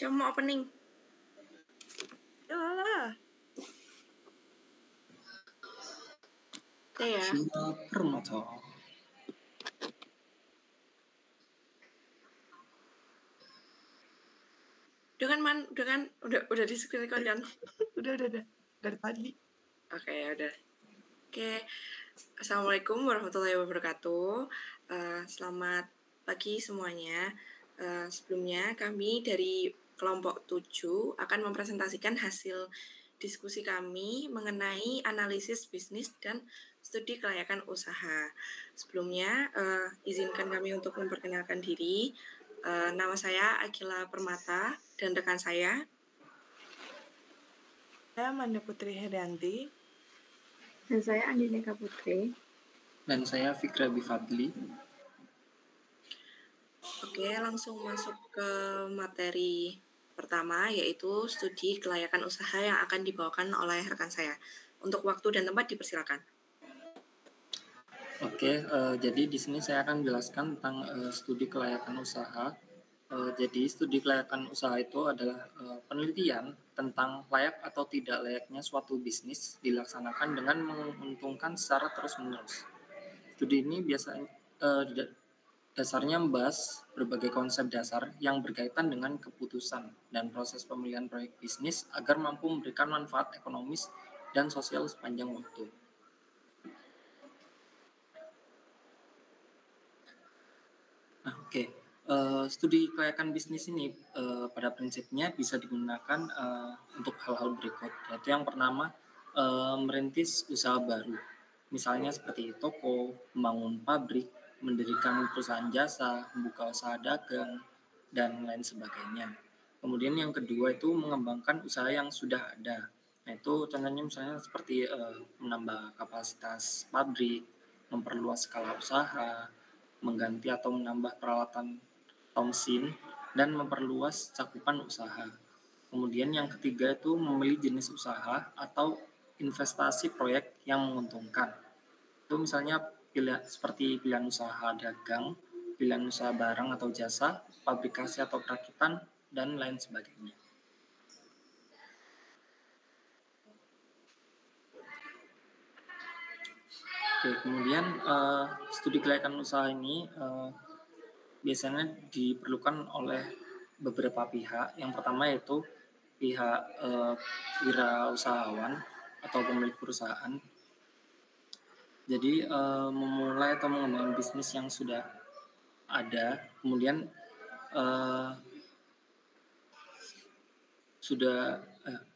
Siapa mau opening? Yalah. Ya. Sila Permata. Udah di screen record kan? Udah dari tadi. Oke, udah. Oke. Assalamualaikum warahmatullahi wabarakatuh. Selamat pagi semuanya. Sebelumnya kami dari kelompok 7 akan mempresentasikan hasil diskusi kami mengenai analisis bisnis dan studi kelayakan usaha. Sebelumnya, izinkan kami untuk memperkenalkan diri. Nama saya Akila Permata dan rekan saya. Saya Amanda Putri Herianti. Dan saya Andineka Putri. Dan saya Fikra Bifadli. Oke, langsung masuk ke materi pertama, yaitu studi kelayakan usaha yang akan dibawakan oleh rekan saya. Untuk waktu dan tempat dipersilakan. Oke, jadi di sini saya akan menjelaskan tentang studi kelayakan usaha. Jadi studi kelayakan usaha itu adalah penelitian tentang layak atau tidak layaknya suatu bisnis dilaksanakan dengan menguntungkan secara terus-menerus. Studi ini biasanya dasarnya membahas berbagai konsep dasar yang berkaitan dengan keputusan dan proses pemilihan proyek bisnis agar mampu memberikan manfaat ekonomis dan sosial sepanjang waktu. Studi kelayakan bisnis ini pada prinsipnya bisa digunakan untuk hal-hal berikut, yaitu yang pertama merintis usaha baru, misalnya seperti toko, membangun pabrik, mendirikan perusahaan jasa, membuka usaha dagang, dan lain sebagainya. Kemudian yang kedua itu mengembangkan usaha yang sudah ada, yaitu contohnya misalnya seperti menambah kapasitas pabrik, memperluas skala usaha, mengganti atau menambah peralatan atau mesin, dan memperluas cakupan usaha. Kemudian yang ketiga itu memilih jenis usaha atau investasi proyek yang menguntungkan. Itu misalnya seperti pilihan usaha dagang, pilihan usaha barang atau jasa, pabrikasi atau perakitan, dan lain sebagainya. Oke, kemudian studi kelayakan usaha ini biasanya diperlukan oleh beberapa pihak. Yang pertama yaitu pihak wirausahawan atau pemilik perusahaan. Jadi memulai atau mengembangkan bisnis yang sudah ada, kemudian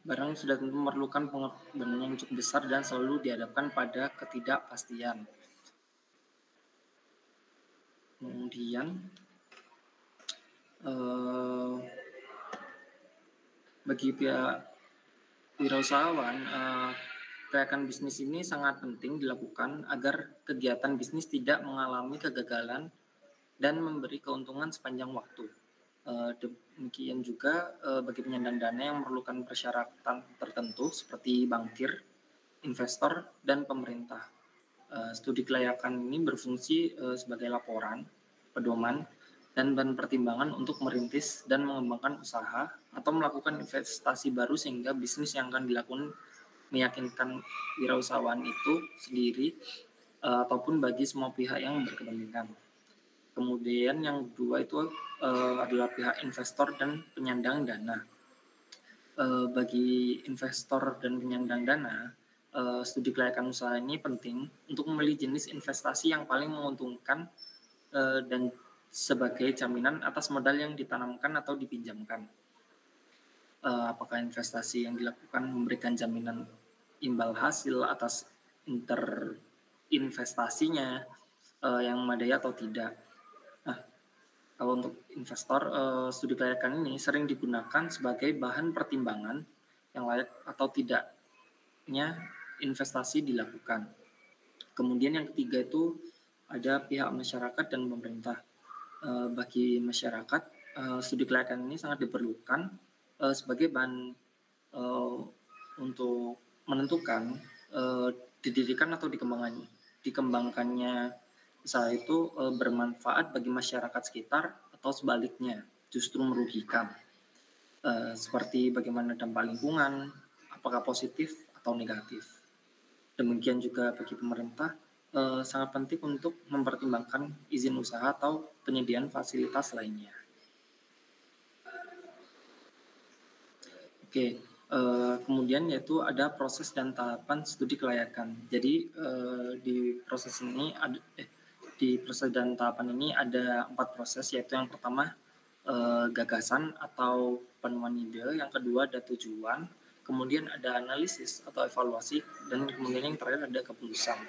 barang sudah tentu memerlukan pengorbanan yang cukup besar dan selalu dihadapkan pada ketidakpastian. Kemudian bagi pihak wirausahawan, kelayakan bisnis ini sangat penting dilakukan agar kegiatan bisnis tidak mengalami kegagalan dan memberi keuntungan sepanjang waktu. Demikian juga bagi penyandang dana yang memerlukan persyaratan tertentu seperti bankir, investor, dan pemerintah. Studi kelayakan ini berfungsi sebagai laporan, pedoman, dan bahan pertimbangan untuk merintis dan mengembangkan usaha atau melakukan investasi baru sehingga bisnis yang akan dilakukan meyakinkan wirausahawan itu sendiri ataupun bagi semua pihak yang berkepentingan. Kemudian yang kedua itu adalah pihak investor dan penyandang dana. Bagi investor dan penyandang dana, studi kelayakan usaha ini penting untuk memilih jenis investasi yang paling menguntungkan dan sebagai jaminan atas modal yang ditanamkan atau dipinjamkan. Apakah investasi yang dilakukan memberikan jaminan imbal hasil atas investasinya yang memadai atau tidak. Nah, kalau untuk investor, studi kelayakan ini sering digunakan sebagai bahan pertimbangan yang layak atau tidaknya investasi dilakukan. Kemudian yang ketiga itu ada pihak masyarakat dan pemerintah. Bagi masyarakat, studi kelayakan ini sangat diperlukan sebagai bahan untuk menentukan didirikan atau dikembangkannya usaha itu bermanfaat bagi masyarakat sekitar atau sebaliknya justru merugikan. seperti bagaimana dampak lingkungan, apakah positif atau negatif. Demikian juga bagi pemerintah, sangat penting untuk mempertimbangkan izin usaha atau penyediaan fasilitas lainnya. Oke, kemudian yaitu ada proses dan tahapan studi kelayakan. Jadi di proses dan tahapan ini ada 4 proses, yaitu yang pertama gagasan atau penemuan ide, yang kedua ada tujuan, kemudian ada analisis atau evaluasi, dan kemudian yang terakhir ada keputusan.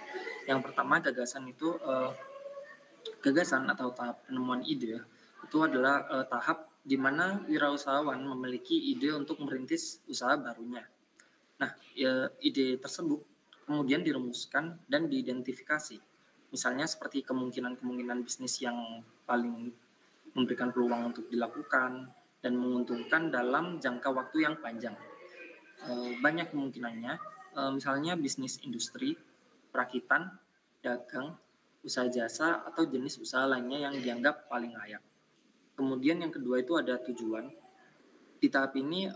Yang pertama gagasan itu gagasan atau tahap penemuan ide itu adalah tahap di mana wirausahawan memiliki ide untuk merintis usaha barunya. Nah, ide tersebut kemudian dirumuskan dan diidentifikasi. Misalnya seperti kemungkinan-kemungkinan bisnis yang paling memberikan peluang untuk dilakukan dan menguntungkan dalam jangka waktu yang panjang. Banyak kemungkinannya, misalnya bisnis industri, perakitan, dagang, usaha jasa, atau jenis usaha lainnya yang dianggap paling layak. Kemudian yang kedua itu ada tujuan. Di tahap ini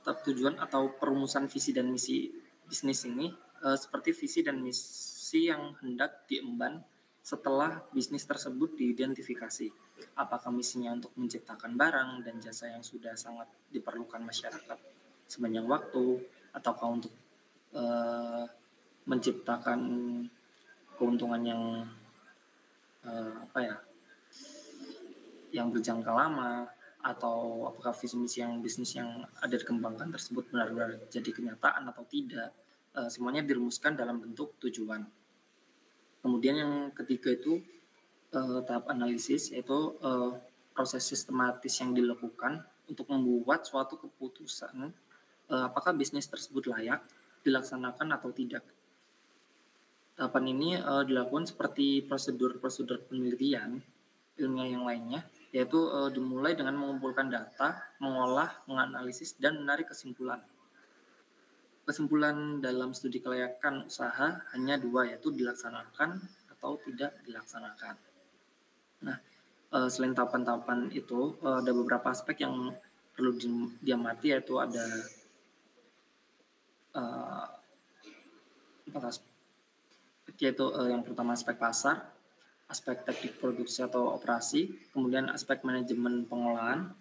tahap tujuan atau perumusan visi dan misi bisnis ini seperti visi dan misi yang hendak diemban setelah bisnis tersebut diidentifikasi. Apakah misinya untuk menciptakan barang dan jasa yang sudah sangat diperlukan masyarakat sepanjang waktu, ataukah untuk menciptakan keuntungan yang yang berjangka lama, atau apakah visi misi yang bisnis yang ada dikembangkan tersebut benar-benar jadi kenyataan atau tidak. Semuanya dirumuskan dalam bentuk tujuan. Kemudian yang ketiga itu tahap analisis, yaitu proses sistematis yang dilakukan untuk membuat suatu keputusan apakah bisnis tersebut layak dilaksanakan atau tidak. Tahapan ini dilakukan seperti prosedur-prosedur penelitian ilmiah yang lainnya, yaitu dimulai dengan mengumpulkan data, mengolah, menganalisis, dan menarik kesimpulan. Kesimpulan dalam studi kelayakan usaha hanya 2, yaitu dilaksanakan atau tidak dilaksanakan. Nah, selain tahapan-tahapan itu, ada beberapa aspek yang perlu diamati, yaitu ada 4 aspek, yaitu yang pertama aspek pasar, aspek teknik produksi atau operasi, kemudian aspek manajemen pengolahan,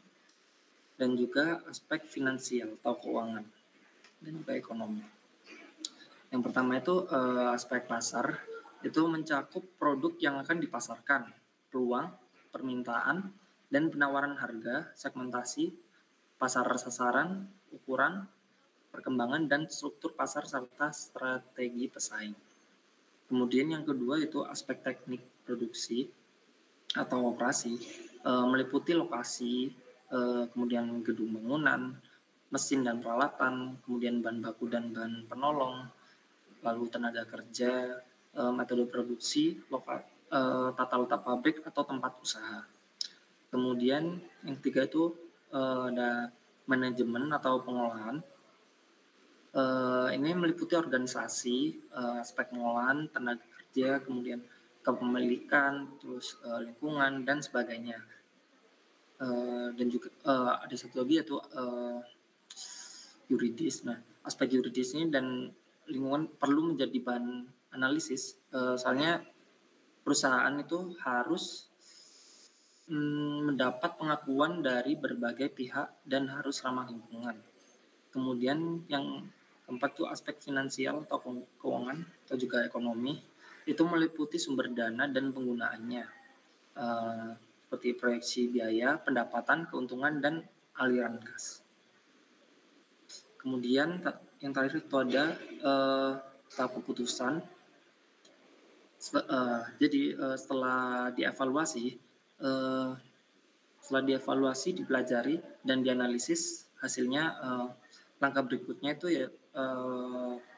dan juga aspek finansial atau keuangan, dan juga ekonomi. Yang pertama itu aspek pasar, itu mencakup produk yang akan dipasarkan, peluang, permintaan, dan penawaran harga, segmentasi, pasar sasaran, ukuran, perkembangan, dan struktur pasar serta strategi pesaing. Kemudian yang kedua itu aspek teknik produksi atau operasi, meliputi lokasi, kemudian gedung bangunan, mesin dan peralatan, kemudian bahan baku dan bahan penolong, lalu tenaga kerja, metode produksi, tata letak pabrik atau tempat usaha. Kemudian yang ketiga itu ada manajemen atau pengolahan. Ini meliputi organisasi, aspek pengolahan, tenaga kerja, kemudian kepemilikan, terus lingkungan dan sebagainya. Dan juga ada satu lagi yaitu yuridis. Nah, aspek yuridis ini dan lingkungan perlu menjadi bahan analisis, soalnya perusahaan itu harus mendapat pengakuan dari berbagai pihak dan harus ramah lingkungan. Kemudian yang keempat itu aspek finansial atau keuangan atau juga ekonomi, itu meliputi sumber dana dan penggunaannya, seperti proyeksi biaya, pendapatan, keuntungan, dan aliran kas. Kemudian yang terakhir itu ada tahap keputusan. Jadi setelah dievaluasi, dipelajari, dan dianalisis hasilnya, langkah berikutnya itu ya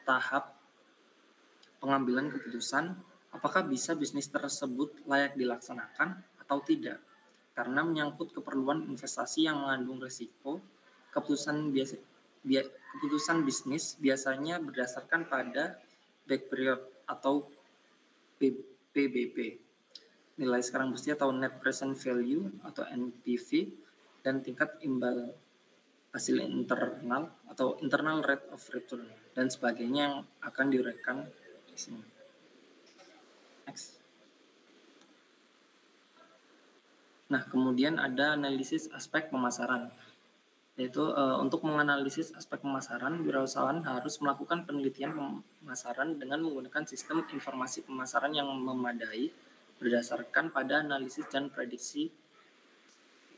tahap pengambilan keputusan apakah bisa bisnis tersebut layak dilaksanakan atau tidak. Karena menyangkut keperluan investasi yang mengandung risiko, keputusan bisnis biasanya berdasarkan pada back period atau PBP. nilai sekarang bersih atau net present value atau NPV, dan tingkat imbal hasil internal atau internal rate of return dan sebagainya yang akan diuraikan di sini. Next. Nah, kemudian ada analisis aspek pemasaran, yaitu untuk menganalisis aspek pemasaran, wirausahawan harus melakukan penelitian pemasaran dengan menggunakan sistem informasi pemasaran yang memadai berdasarkan pada analisis dan prediksi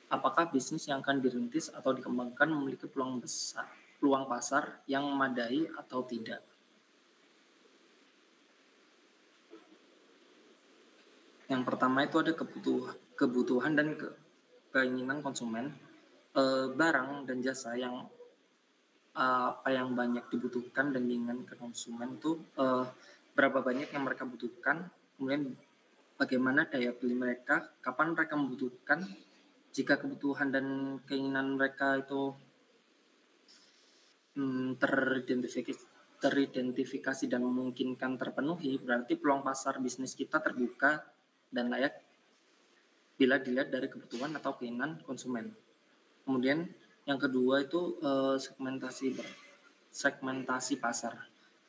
apakah bisnis yang akan dirintis atau dikembangkan memiliki peluang pasar yang memadai atau tidak. Yang pertama itu ada kebutuhan dan keinginan konsumen. Barang dan jasa yang apa yang banyak dibutuhkan dan diinginkan konsumen itu berapa banyak yang mereka butuhkan, kemudian bagaimana daya beli mereka, kapan mereka membutuhkan. Jika kebutuhan dan keinginan mereka itu teridentifikasi dan memungkinkan terpenuhi, berarti peluang pasar bisnis kita terbuka dan layak bila dilihat dari kebutuhan atau keinginan konsumen. Kemudian yang kedua itu segmentasi pasar.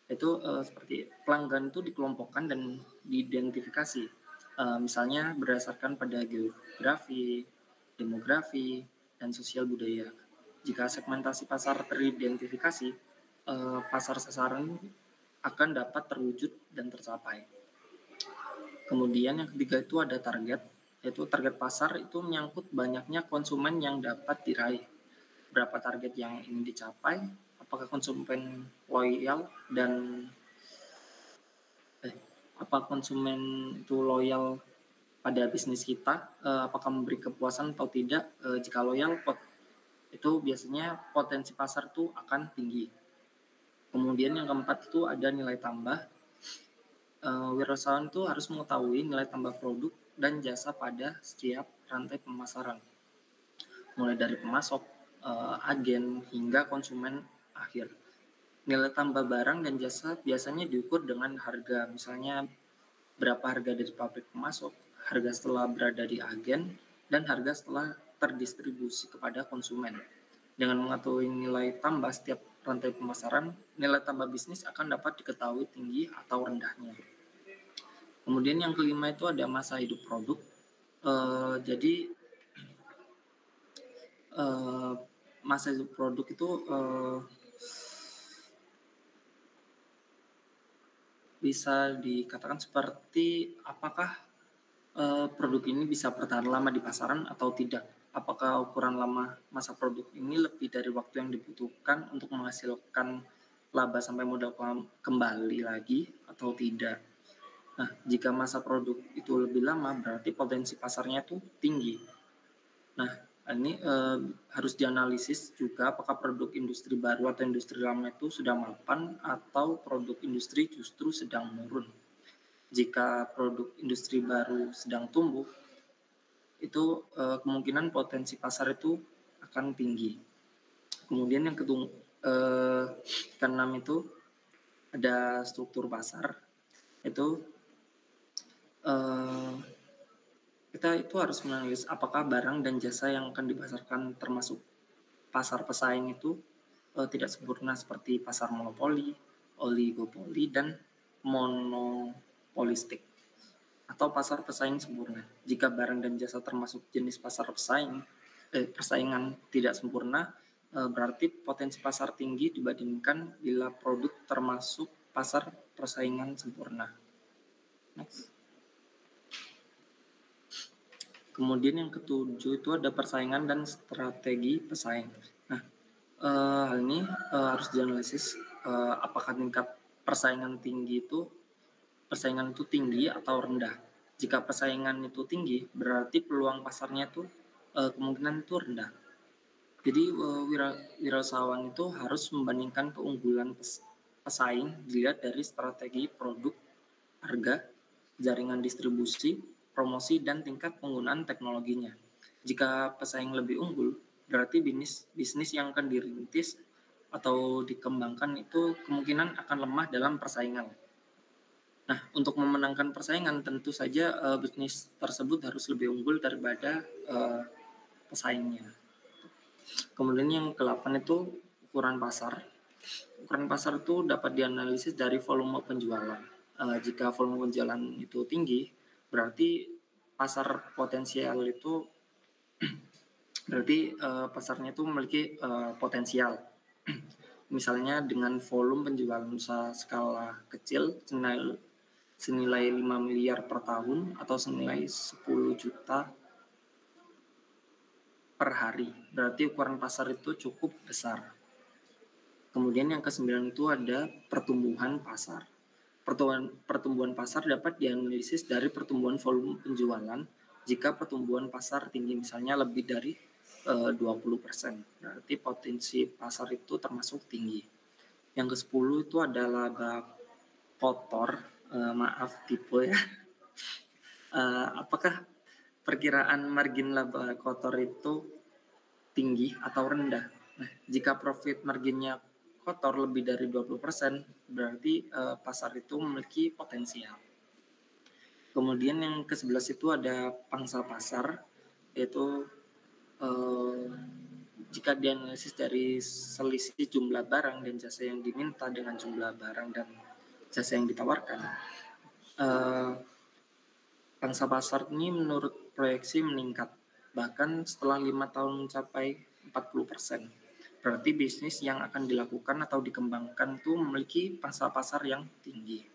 Itu seperti pelanggan itu dikelompokkan dan diidentifikasi. Misalnya berdasarkan pada geografi, demografi, dan sosial budaya. Jika segmentasi pasar teridentifikasi, pasar sasaran akan dapat terwujud dan tercapai. Kemudian yang ketiga itu ada target, yaitu target pasar itu menyangkut banyaknya konsumen yang dapat diraih. Berapa target yang ingin dicapai, apakah konsumen loyal dan apa konsumen itu loyal pada bisnis kita, apakah memberi kepuasan atau tidak. Jika loyal, itu biasanya potensi pasar itu akan tinggi. Kemudian yang keempat itu ada nilai tambah. Wirausahawan itu harus mengetahui nilai tambah produk dan jasa pada setiap rantai pemasaran, mulai dari pemasok, agen, hingga konsumen akhir. Nilai tambah barang dan jasa biasanya diukur dengan harga, misalnya berapa harga dari pabrik pemasok, harga setelah berada di agen, dan harga setelah terdistribusi kepada konsumen. Dengan mengetahui nilai tambah setiap rantai pemasaran, nilai tambah bisnis akan dapat diketahui tinggi atau rendahnya. Kemudian yang kelima itu ada masa hidup produk. Jadi masa hidup produk itu bisa dikatakan seperti apakah produk ini bisa bertahan lama di pasaran atau tidak. Apakah ukuran lama masa produk ini lebih dari waktu yang dibutuhkan untuk menghasilkan laba sampai modal kembali lagi atau tidak. Nah, jika masa produk itu lebih lama, berarti potensi pasarnya itu tinggi. Nah, ini harus dianalisis juga apakah produk industri baru atau industri lama itu sudah mapan atau produk industri justru sedang menurun. Jika produk industri baru sedang tumbuh, itu kemungkinan potensi pasar itu akan tinggi. Kemudian yang keenam itu ada struktur pasar. Itu kita itu harus menganalisis apakah barang dan jasa yang akan dipasarkan termasuk pasar pesaing itu tidak sempurna seperti pasar monopoli, oligopoli, dan monopolistik, atau pasar pesaing sempurna. Jika barang dan jasa termasuk jenis pasar persaingan tidak sempurna, berarti potensi pasar tinggi dibandingkan bila produk termasuk pasar persaingan sempurna. Next. Kemudian yang ketujuh itu ada persaingan dan strategi pesaing. Nah, hal ini harus dianalisis apakah tingkat persaingan itu tinggi atau rendah. Jika persaingan itu tinggi, berarti peluang pasarnya itu kemungkinan itu rendah. Jadi wirausahawan itu harus membandingkan keunggulan pesaing dilihat dari strategi produk, harga, jaringan distribusi, promosi, dan tingkat penggunaan teknologinya. Jika pesaing lebih unggul, berarti bisnis yang akan dirintis atau dikembangkan itu kemungkinan akan lemah dalam persaingan. Nah, untuk memenangkan persaingan tentu saja bisnis tersebut harus lebih unggul daripada pesaingnya. Kemudian yang ke-8 itu ukuran pasar. Ukuran pasar itu dapat dianalisis dari volume penjualan. Jika volume penjualan itu tinggi, berarti pasar potensial itu berarti pasarnya itu memiliki potensial. Misalnya dengan volume penjualan usaha skala kecil senilai 5 miliar per tahun atau senilai 10 juta per hari. Berarti ukuran pasar itu cukup besar. Kemudian yang ke-9 itu ada pertumbuhan pasar. Pertumbuhan pasar dapat dianalisis dari pertumbuhan volume penjualan. Jika pertumbuhan pasar tinggi, misalnya lebih dari 20%, berarti potensi pasar itu termasuk tinggi. Yang ke-10 itu ada laba kotor, maaf tipe ya. Apakah perkiraan margin laba kotor itu tinggi atau rendah? Nah, jika profit marginnya kotor lebih dari 20%, berarti pasar itu memiliki potensial. Kemudian yang ke-11 itu ada pangsa pasar, yaitu jika dianalisis dari selisih jumlah barang dan jasa yang diminta dengan jumlah barang dan jasa yang ditawarkan, pangsa pasar ini menurut proyeksi meningkat, bahkan setelah 5 tahun mencapai 40%. Berarti bisnis yang akan dilakukan atau dikembangkan itu memiliki pangsa pasar yang tinggi.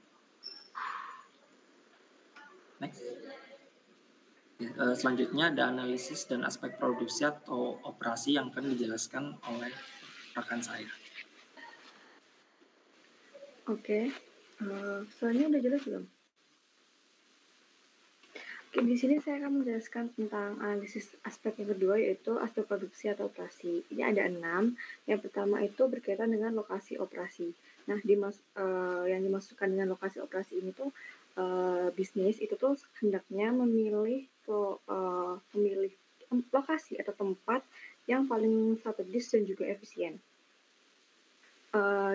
Next. Selanjutnya ada analisis dan aspek produksi atau operasi yang akan dijelaskan oleh rekan saya. Oke, soalnya udah jelas belum? Oke, di sini saya akan menjelaskan tentang analisis aspek yang kedua, yaitu aspek produksi atau operasi. Ini ada 6. Yang pertama itu berkaitan dengan lokasi operasi. Nah, yang dimasukkan dengan lokasi operasi ini tuh bisnis itu tuh hendaknya memilih lokasi atau tempat yang paling strategis dan juga efisien.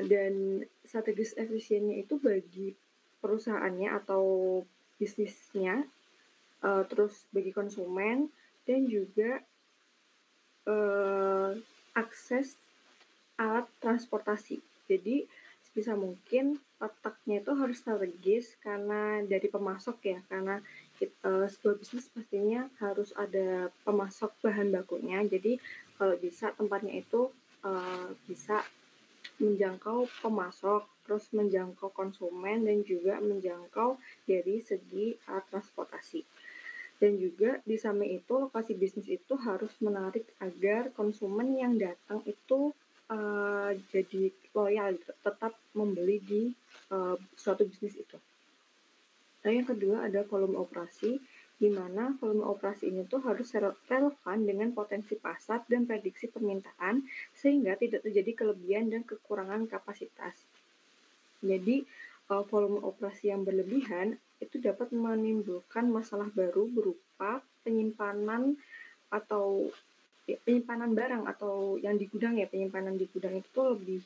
Dan strategis efisiennya itu bagi perusahaannya atau bisnisnya, terus bagi konsumen, dan juga akses alat transportasi. Jadi sebisa mungkin letaknya itu harus strategis karena dari pemasok ya, karena sebuah bisnis pastinya harus ada pemasok bahan bakunya. Jadi kalau bisa tempatnya itu bisa menjangkau pemasok, terus menjangkau konsumen, dan juga menjangkau dari segi alat transportasi. Dan juga di samping itu lokasi bisnis itu harus menarik agar konsumen yang datang itu jadi loyal, tetap membeli di suatu bisnis itu. Nah, yang kedua ada volume operasi, di mana volume operasi ini tuh harus relevan dengan potensi pasar dan prediksi permintaan sehingga tidak terjadi kelebihan dan kekurangan kapasitas. Jadi volume operasi yang berlebihan itu dapat menimbulkan masalah baru berupa penyimpanan barang atau yang di gudang ya, penyimpanan di gudang itu tuh lebih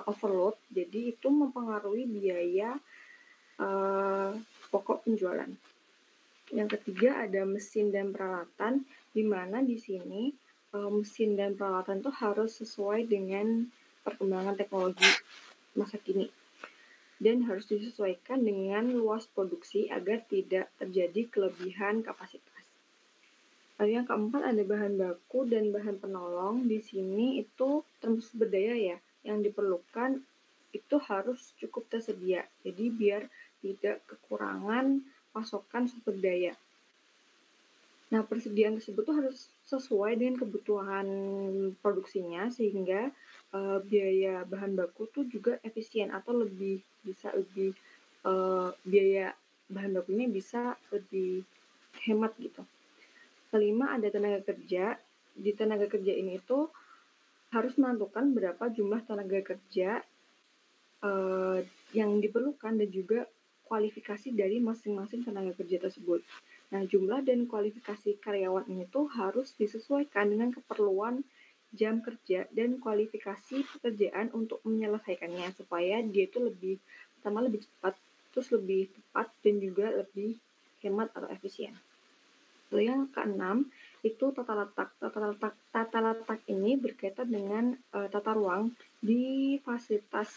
overload, jadi itu mempengaruhi biaya pokok penjualan. Yang ketiga ada mesin dan peralatan, di mana di sini mesin dan peralatan itu harus sesuai dengan perkembangan teknologi masa kini dan harus disesuaikan dengan luas produksi agar tidak terjadi kelebihan kapasitas. Lalu yang keempat ada bahan baku dan bahan penolong. Di sini itu termasuk sumber daya ya, yang diperlukan itu harus cukup tersedia. Jadi biar tidak kekurangan pasokan sumber daya. Nah, persediaan tersebut tuh harus sesuai dengan kebutuhan produksinya sehingga biaya bahan baku tuh juga efisien atau biaya bahan bakunya bisa lebih hemat gitu. Kelima ada tenaga kerja. Di tenaga kerja ini itu harus menentukan berapa jumlah tenaga kerja yang diperlukan dan juga kualifikasi dari masing-masing tenaga kerja tersebut. Nah, jumlah dan kualifikasi karyawan ini tuh harus disesuaikan dengan keperluan jam kerja dan kualifikasi pekerjaan untuk menyelesaikannya supaya dia itu lebih cepat, terus lebih tepat dan juga lebih hemat atau efisien. Lalu yang keenam itu tata letak. Tata letak ini berkaitan dengan tata ruang di fasilitas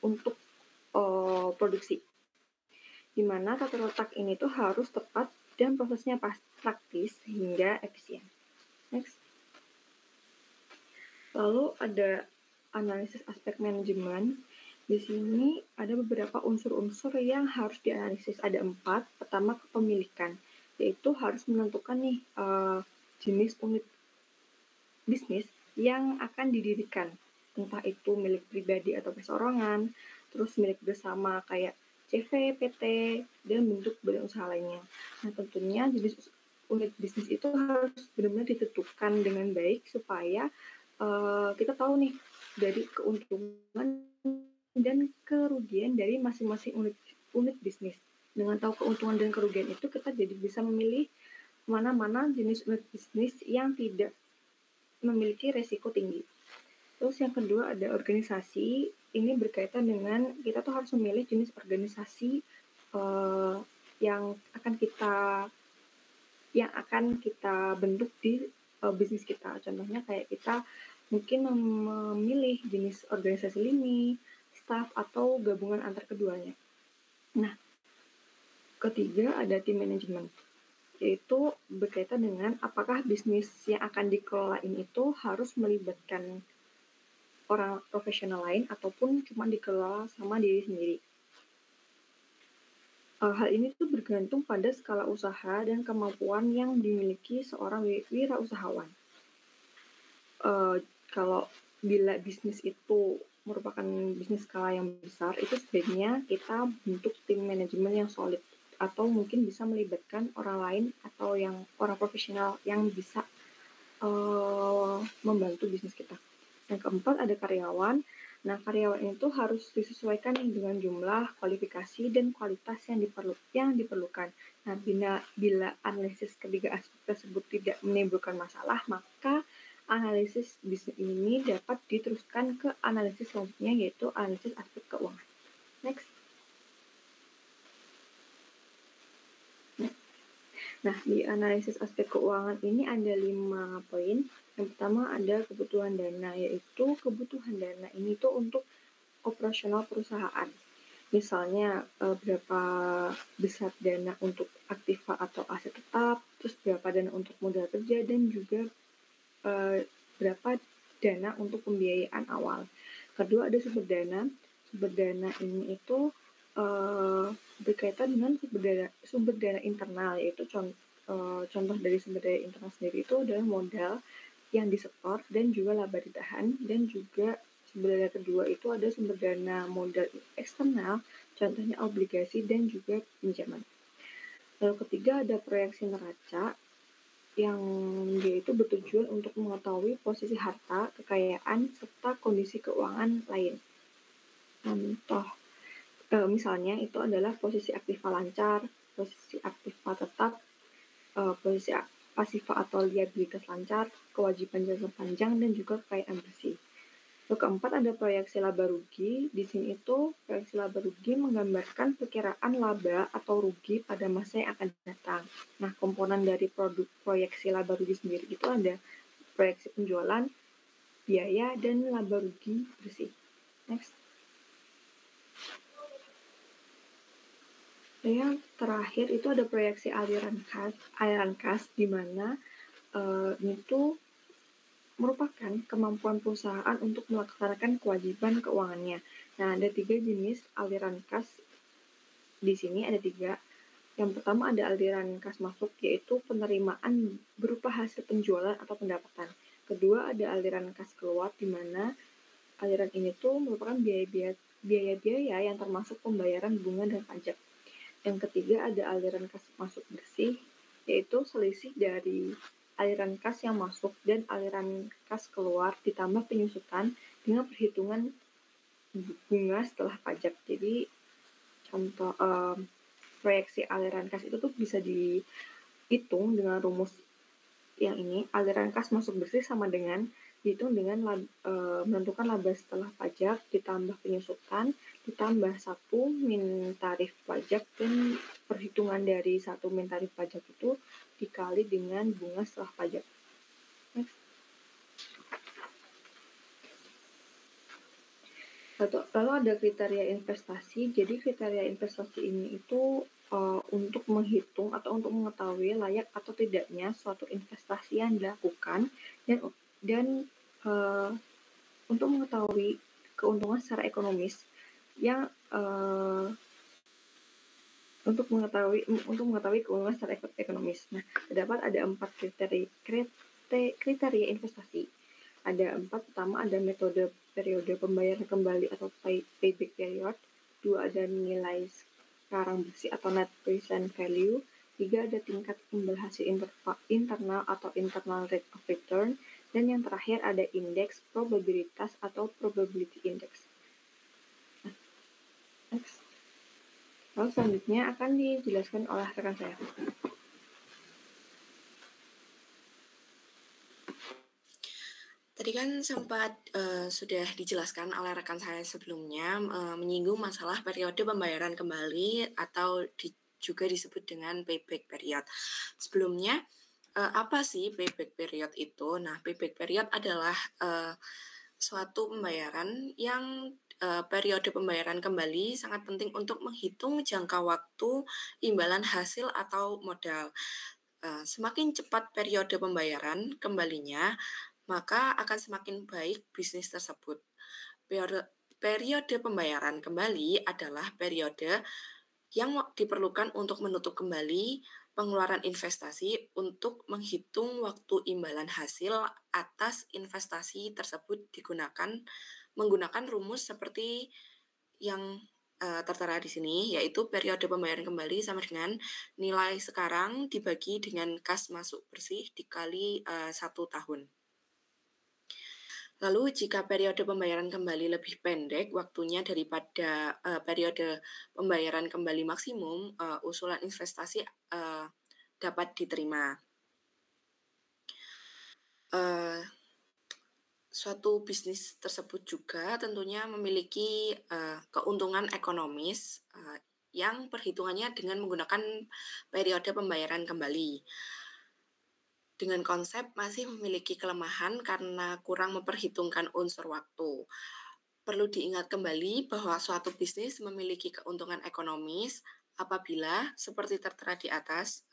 untuk produksi, di mana tata letak ini tuh harus tepat dan prosesnya praktis hingga efisien. Next. Lalu ada analisis aspek manajemen. Di sini ada beberapa unsur-unsur yang harus dianalisis. Ada 4. Pertama, kepemilikan, yaitu harus menentukan nih jenis unit bisnis yang akan didirikan, entah itu milik pribadi atau perseorangan, terus milik bersama kayak CV, PT, dan bentuk badan usaha lainnya. Nah, tentunya jenis unit bisnis itu harus benar-benar ditentukan dengan baik supaya kita tahu nih dari keuntungan dan kerugian dari masing-masing unit bisnis. Dengan tahu keuntungan dan kerugian itu, kita jadi bisa memilih mana-mana jenis unit bisnis yang tidak memiliki resiko tinggi. Terus yang kedua ada organisasi. Ini berkaitan dengan kita tuh harus memilih jenis organisasi yang akan kita bentuk di bisnis kita. Contohnya kayak kita mungkin memilih jenis organisasi lini, staff, atau gabungan antar keduanya. Nah, ketiga ada tim manajemen, yaitu berkaitan dengan apakah bisnis yang akan dikelola ini itu harus melibatkan orang profesional lain ataupun cuma dikelola sama diri sendiri. Hal ini tuh bergantung pada skala usaha dan kemampuan yang dimiliki seorang wirausahawan. Kalau bila bisnis itu merupakan bisnis skala yang besar, itu sebaiknya kita bentuk tim manajemen yang solid, atau mungkin bisa melibatkan orang lain atau yang orang profesional yang bisa membantu bisnis kita. Yang keempat ada karyawan. Nah, karyawan itu harus disesuaikan dengan jumlah, kualifikasi, dan kualitas yang diperlukan. Nah, bila analisis ketiga aspek tersebut tidak menimbulkan masalah, maka analisis bisnis ini dapat diteruskan ke analisis selanjutnya, yaitu analisis aspek keuangan. Next. Nah, di analisis aspek keuangan ini ada 5 poin. Yang pertama ada kebutuhan dana, yaitu kebutuhan dana ini tuh untuk operasional perusahaan. Misalnya berapa besar dana untuk aktiva atau aset tetap, terus berapa dana untuk modal kerja, dan juga berapa dana untuk pembiayaan awal. Kedua ada sumber dana. Sumber dana ini itu berkaitan dengan sumber dana internal, yaitu contoh dari sumber dana internal sendiri itu adalah modal yang disetor dan juga laba ditahan, dan juga sumber dana kedua itu ada sumber dana modal eksternal, contohnya obligasi dan juga pinjaman. Lalu ketiga ada proyeksi neraca, yang dia itu bertujuan untuk mengetahui posisi harta, kekayaan, serta kondisi keuangan lain. Contoh misalnya itu adalah posisi aktiva lancar, posisi aktiva tetap, posisi pasiva atau liabilitas lancar, kewajiban jangka panjang, dan juga kekayaan bersih. Lalu keempat ada proyeksi laba rugi. Di sini itu proyeksi laba rugi menggambarkan perkiraan laba atau rugi pada masa yang akan datang. Nah, komponen dari produk proyeksi laba rugi sendiri itu ada proyeksi penjualan, biaya, dan laba rugi bersih. Next. Yang terakhir itu ada proyeksi aliran kas, di mana itu merupakan kemampuan perusahaan untuk melaksanakan kewajiban keuangannya. Nah, ada 3 jenis aliran kas. Di sini ada 3. Yang pertama ada aliran kas masuk, yaitu penerimaan berupa hasil penjualan atau pendapatan. Kedua ada aliran kas keluar, di mana aliran ini tuh merupakan biaya-biaya yang termasuk pembayaran bunga dan pajak. Yang ketiga ada aliran kas masuk bersih, yaitu selisih dari aliran kas yang masuk dan aliran kas keluar ditambah penyusutan dengan perhitungan bunga setelah pajak. Jadi contoh proyeksi aliran kas itu tuh bisa dihitung dengan rumus yang ini. Aliran kas masuk bersih sama dengan dihitung dengan menentukan laba setelah pajak ditambah penyusutan ditambah 1 min tarif pajak dan perhitungan dari 1 min tarif pajak itu dikali dengan bunga setelah pajak. Next. Lalu ada kriteria investasi. Jadi kriteria investasi ini itu untuk menghitung atau untuk mengetahui layak atau tidaknya suatu investasi yang dilakukan dan untuk mengetahui keuntungan secara ekonomis yang untuk mengetahui keuntungan secara ekonomis. Nah, terdapat ada 4 kriteria investasi. Ada 4. Pertama ada metode periode pembayaran kembali atau payback period. 2 ada nilai sekarang bersih atau net present value. 3 ada tingkat imbal hasil internal atau internal rate of return. Dan yang terakhir ada indeks probabilitas atau probability index. Nah, next. Lalu selanjutnya akan dijelaskan oleh rekan saya. Tadi kan sempat sudah dijelaskan oleh rekan saya sebelumnya menyinggung masalah periode pembayaran kembali atau juga disebut dengan payback period. Sebelumnya, apa sih payback period itu? Nah, payback period adalah suatu pembayaran yang periode pembayaran kembali sangat penting untuk menghitung jangka waktu imbalan hasil atau modal. Semakin cepat periode pembayaran kembalinya, maka akan semakin baik bisnis tersebut. Periode pembayaran kembali adalah periode yang diperlukan untuk menutup kembali pengeluaran investasi untuk menghitung waktu imbalan hasil atas investasi tersebut menggunakan rumus seperti yang tertera di sini, yaitu periode pembayaran kembali sama dengan nilai sekarang dibagi dengan kas masuk bersih dikali 1 tahun. Lalu jika periode pembayaran kembali lebih pendek waktunya daripada periode pembayaran kembali maksimum, usulan investasi dapat diterima. Suatu bisnis tersebut juga tentunya memiliki keuntungan ekonomis yang perhitungannya dengan menggunakan periode pembayaran kembali. Dengan konsep masih memiliki kelemahan karena kurang memperhitungkan unsur waktu. Perlu diingat kembali bahwa suatu bisnis memiliki keuntungan ekonomis apabila seperti tertera di atas.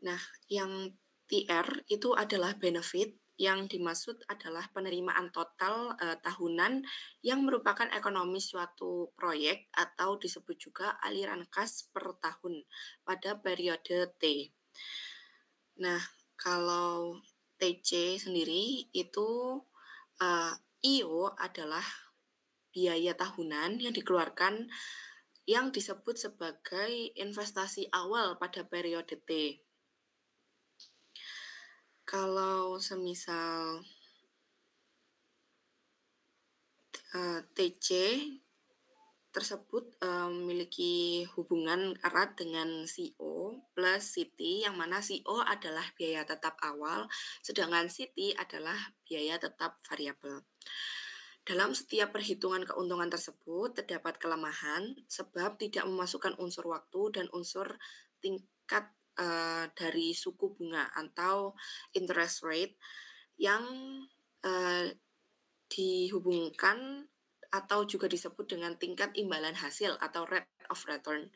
Nah, yang TR itu adalah benefit, yang dimaksud adalah penerimaan total tahunan yang merupakan ekonomi suatu proyek atau disebut juga aliran kas per tahun pada periode T. Nah, kalau TC sendiri itu IO adalah biaya tahunan yang dikeluarkan yang disebut sebagai investasi awal pada periode T. Kalau semisal TC tersebut memiliki hubungan erat dengan CO plus CT, yang mana CO adalah biaya tetap awal, sedangkan CT adalah biaya tetap variabel. Dalam setiap perhitungan keuntungan tersebut terdapat kelemahan sebab tidak memasukkan unsur waktu dan unsur tingkat dari suku bunga atau interest rate yang dihubungkan atau juga disebut dengan tingkat imbalan hasil atau rate of return.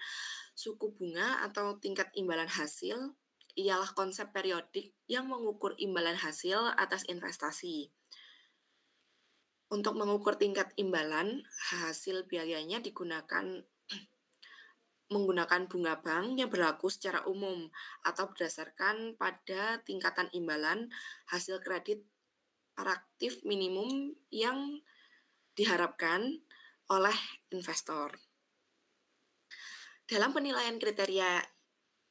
Suku bunga atau tingkat imbalan hasil ialah konsep periodik yang mengukur imbalan hasil atas investasi. Untuk mengukur tingkat imbalan hasil biayanya menggunakan bunga bank yang berlaku secara umum atau berdasarkan pada tingkatan imbalan hasil kredit paraktif minimum yang diharapkan oleh investor. Dalam penilaian kriteria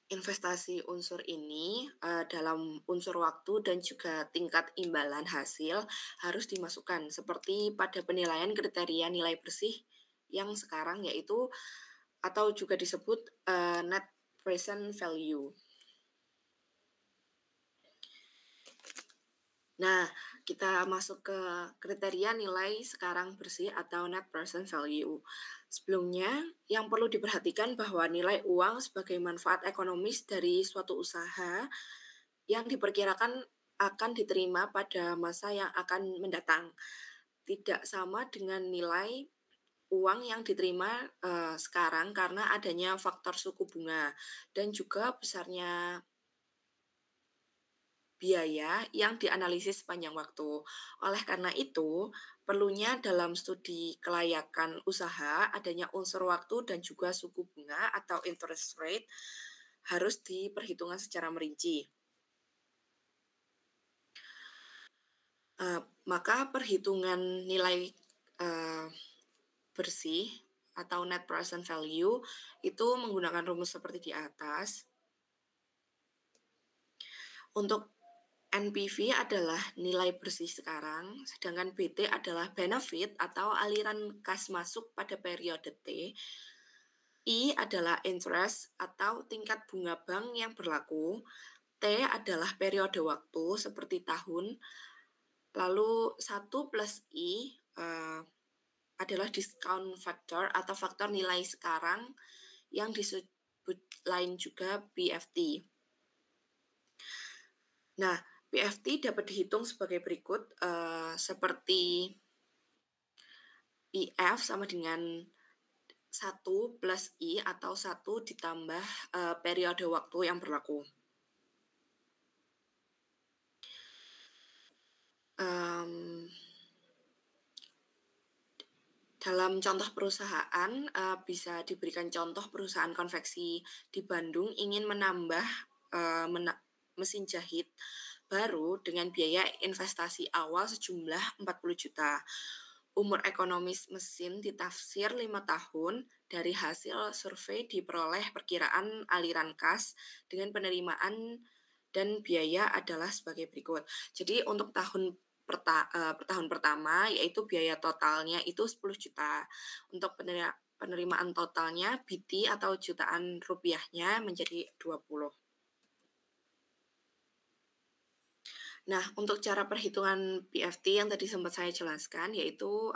investasi unsur ini, dalam unsur waktu dan juga tingkat imbalan hasil harus dimasukkan seperti pada penilaian kriteria nilai bersih yang sekarang, yaitu atau juga disebut net present value. Nah, kita masuk ke kriteria nilai sekarang bersih atau net present value. Sebelumnya, yang perlu diperhatikan bahwa nilai uang sebagai manfaat ekonomis dari suatu usaha yang diperkirakan akan diterima pada masa yang akan mendatang. Tidak sama dengan nilai uang yang diterima sekarang karena adanya faktor suku bunga dan juga besarnya biaya yang dianalisis sepanjang waktu. Oleh karena itu, perlunya dalam studi kelayakan usaha adanya unsur waktu dan juga suku bunga atau interest rate harus diperhitungkan secara merinci. Maka perhitungan nilai bersih atau net present value itu menggunakan rumus seperti di atas. Untuk NPV adalah nilai bersih sekarang, sedangkan BT adalah benefit atau aliran kas masuk pada periode T. I adalah interest atau tingkat bunga bank yang berlaku. T adalah periode waktu seperti tahun. Lalu 1 plus I adalah discount factor atau faktor nilai sekarang yang disebut lain juga BFT. Nah, BFT dapat dihitung sebagai berikut, seperti IF sama dengan 1 plus I atau 1 ditambah periode waktu yang berlaku. Dalam contoh perusahaan, bisa diberikan contoh perusahaan konveksi di Bandung ingin menambah mesin jahit baru dengan biaya investasi awal sejumlah 40 juta. Umur ekonomis mesin ditafsir 5 tahun, dari hasil survei diperoleh perkiraan aliran kas dengan penerimaan dan biaya adalah sebagai berikut. Jadi untuk tahun pertama yaitu biaya totalnya itu 10 juta. Untuk penerimaan totalnya BT atau jutaan rupiahnya menjadi 20. Nah, untuk cara perhitungan BFT yang tadi sempat saya jelaskan yaitu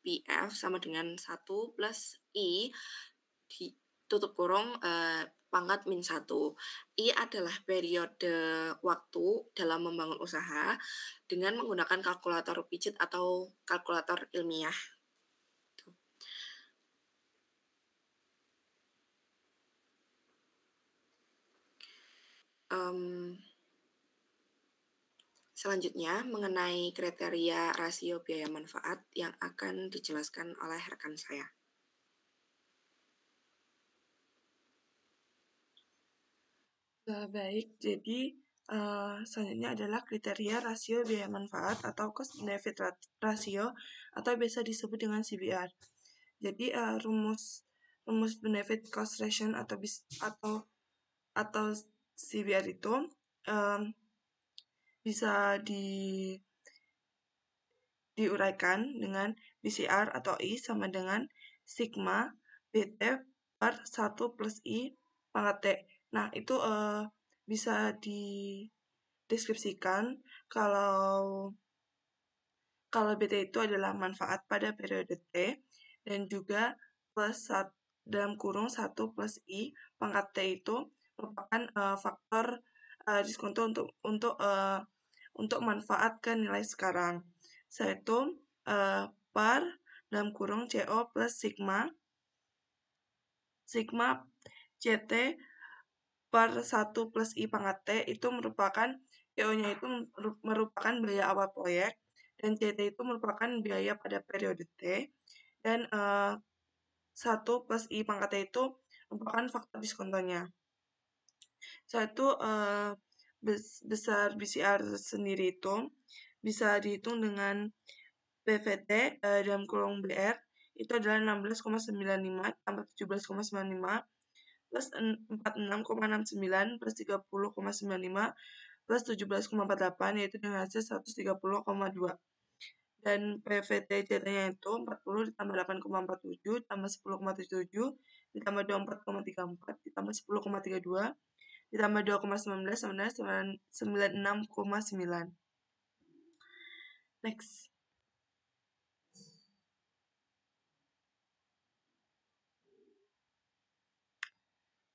BF sama dengan 1 plus I ditutup kurung pangkat min 1. I adalah periode waktu dalam membangun usaha dengan menggunakan kalkulator pijat atau kalkulator ilmiah. Selanjutnya, mengenai kriteria rasio biaya manfaat yang akan dijelaskan oleh rekan saya. Baik, jadi selanjutnya adalah kriteria rasio biaya manfaat atau cost benefit ratio atau biasa disebut dengan CBR. Jadi rumus benefit cost ratio atau CBR itu bisa diuraikan dengan BCR atau I sama dengan sigma BT per 1 plus I pangkat T. Nah, itu bisa dideskripsikan kalau BT itu adalah manfaat pada periode T dan juga plus dalam kurung 1 plus I pangkat T itu merupakan faktor diskonto untuk manfaat ke nilai sekarang. Yaitu per dalam kurung CO plus sigma CT per 1 plus I pangkat T itu merupakan CO-nya itu merupakan biaya awal proyek dan CT itu merupakan biaya pada periode T dan 1 plus I pangkat T itu merupakan faktor diskontonya. Setelah itu besar BCR sendiri itu bisa dihitung dengan PVT dalam kurung BR itu adalah 16,95 tambah 17,95 plus 46,69 plus 30,95 plus 17,48 yaitu dengan hasil 130,2. Dan PVT CT-nya itu 40 ditambah 8,47 tambah 10,77 ditambah 24,34 ditambah 10,32 ditambah 2,19 sama dengan 96,9. Next.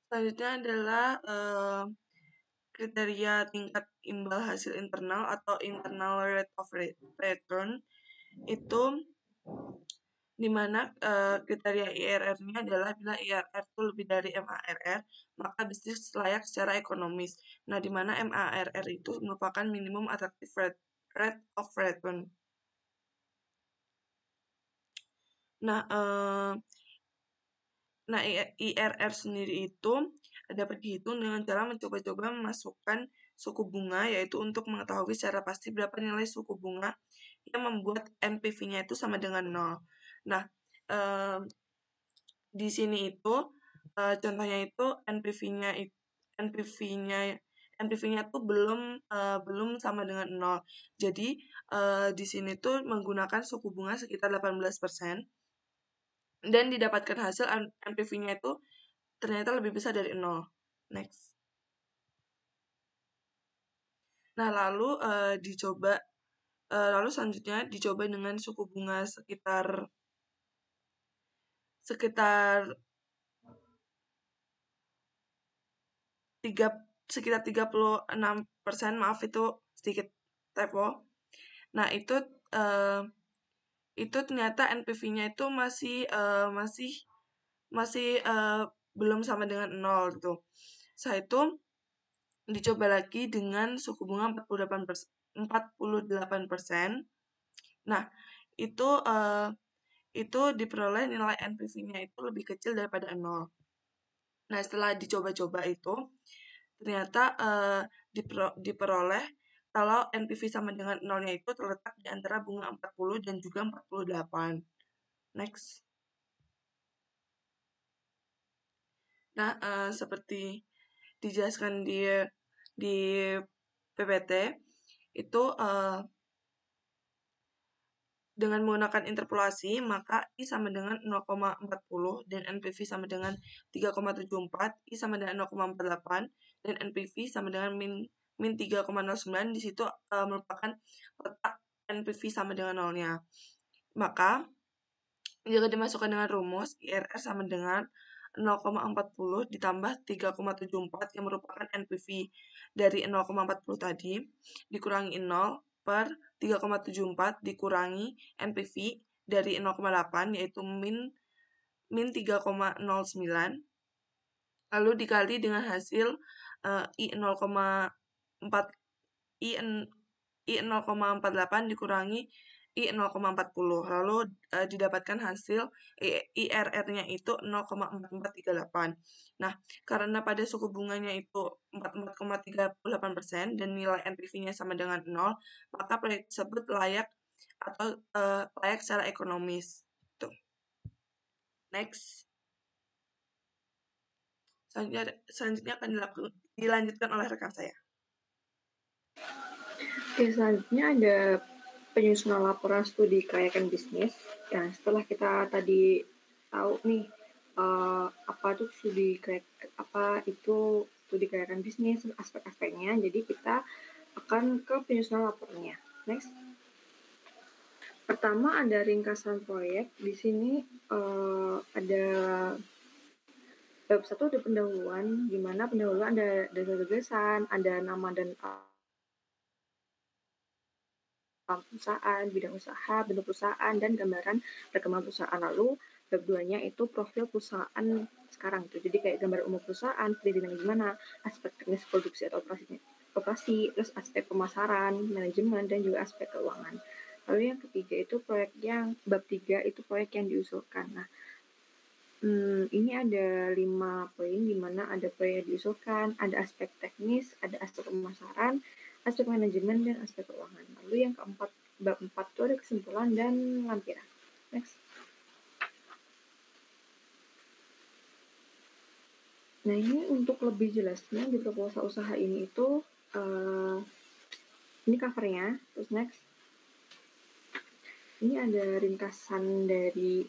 Selanjutnya adalah kriteria tingkat imbal hasil internal atau internal rate of return, itu di mana kriteria IRR-nya adalah bila IRR itu lebih dari MARR, maka bisnis layak secara ekonomis. Nah, di mana MARR itu merupakan minimum attractive rate of return. Nah, IRR sendiri itu dapat dihitung dengan cara mencoba-coba memasukkan suku bunga, yaitu untuk mengetahui secara pasti berapa nilai suku bunga yang membuat NPV-nya itu sama dengan 0. Nah, di sini itu contohnya itu NPV-nya itu belum sama dengan 0. Jadi di sini tuh menggunakan suku bunga sekitar 18% dan didapatkan hasil NPV-nya itu ternyata lebih besar dari 0. Next. Nah, lalu selanjutnya dicoba dengan suku bunga sekitar 36%, maaf itu sedikit typo. Nah, itu ternyata NPV-nya itu masih belum sama dengan 0 gitu. Setelah itu dicoba lagi dengan suku bunga 48%. Nah, itu diperoleh nilai NPV-nya itu lebih kecil daripada 0. Nah, setelah dicoba-coba itu ternyata diperoleh kalau NPV sama dengan 0-nya itu terletak di antara bunga 40 dan juga 48. Next. Nah, seperti dijelaskan di PPT, itu dengan menggunakan interpolasi, maka I sama dengan 0,40 dan NPV sama dengan 3,74, I sama dengan 0,48, dan NPV sama dengan min 3,09. Di situ merupakan letak NPV sama dengan 0-nya. Maka, jika dimasukkan dengan rumus, IRR sama dengan 0,40 ditambah 3,74 yang merupakan NPV dari 0,40 tadi, dikurangi 0 per 3,74 dikurangi NPV dari 0,8 yaitu min 3,09, lalu dikali dengan hasil I 0,48 dikurangi I 0,40, lalu didapatkan hasil IRR-nya itu 0,4438. Nah, karena pada suku bunganya itu 44,38% dan nilai NPV-nya sama dengan 0, maka proyek tersebut layak secara ekonomis. Tuh. Next. Selanjutnya akan dilanjutkan oleh rekan saya. Oke, selanjutnya ada penyusunan laporan studi kelayakan bisnis. Nah, setelah kita tadi tahu nih apa itu studi kelayakan bisnis, aspek-aspeknya, jadi kita akan ke penyusunan laporannya. Next. Pertama ada ringkasan proyek. Di sini ada bab 1 ada pendahuluan, di mana pendahuluan ada dasar gagasan, ada nama dan perusahaan, bidang usaha, bentuk perusahaan, dan gambaran perkembangan perusahaan. Lalu bab 2-nya itu profil perusahaan sekarang tuh. Jadi kayak gambar umum perusahaan, perizinannya gimana, aspek teknis produksi atau operasi, terus aspek pemasaran, manajemen, dan juga aspek keuangan. Lalu yang ketiga itu bab 3 itu proyek yang diusulkan. Nah, ini ada 5 poin di mana ada proyek yang diusulkan, ada aspek teknis, ada aspek pemasaran, aspek manajemen, dan aspek keuangan. Lalu yang keempat, bab 4 itu ada kesimpulan dan lampiran. Next. Nah, ini untuk lebih jelasnya di proposal usaha ini itu ini covernya. Terus next. Ini ada ringkasan dari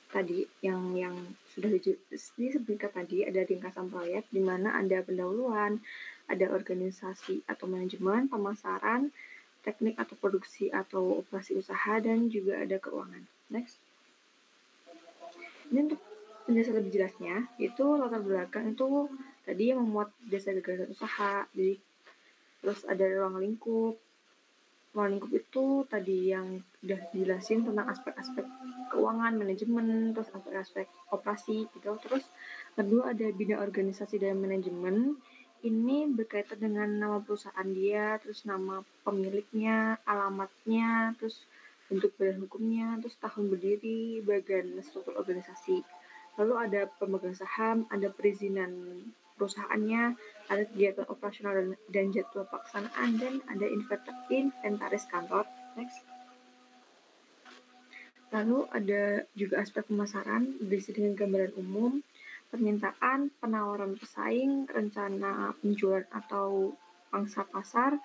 tadi yang sudah disebutkan tadi, ada ringkasan proyek di mana ada pendahuluan, ada organisasi atau manajemen, pemasaran, teknik atau produksi atau operasi usaha, dan juga ada keuangan. Next. Ini untuk penjelasan lebih jelasnya, itu latar belakang itu tadi yang memuat dasar gagasan usaha, jadi terus ada ruang lingkup. Ruang lingkup itu tadi yang udah dijelasin tentang aspek-aspek keuangan, manajemen, terus aspek-aspek operasi gitu. Terus kedua ada bidang organisasi dan manajemen. Ini berkaitan dengan nama perusahaan dia, terus nama pemiliknya, alamatnya, terus bentuk badan hukumnya, terus tahun berdiri, bagian struktur organisasi. Lalu ada pemegang saham, ada perizinan perusahaannya, ada kegiatan operasional dan jadwal pelaksanaan, dan ada inventaris kantor. Next. Lalu ada juga aspek pemasaran, berisi dengan gambaran umum, permintaan, penawaran pesaing, rencana penjualan atau pangsa pasar,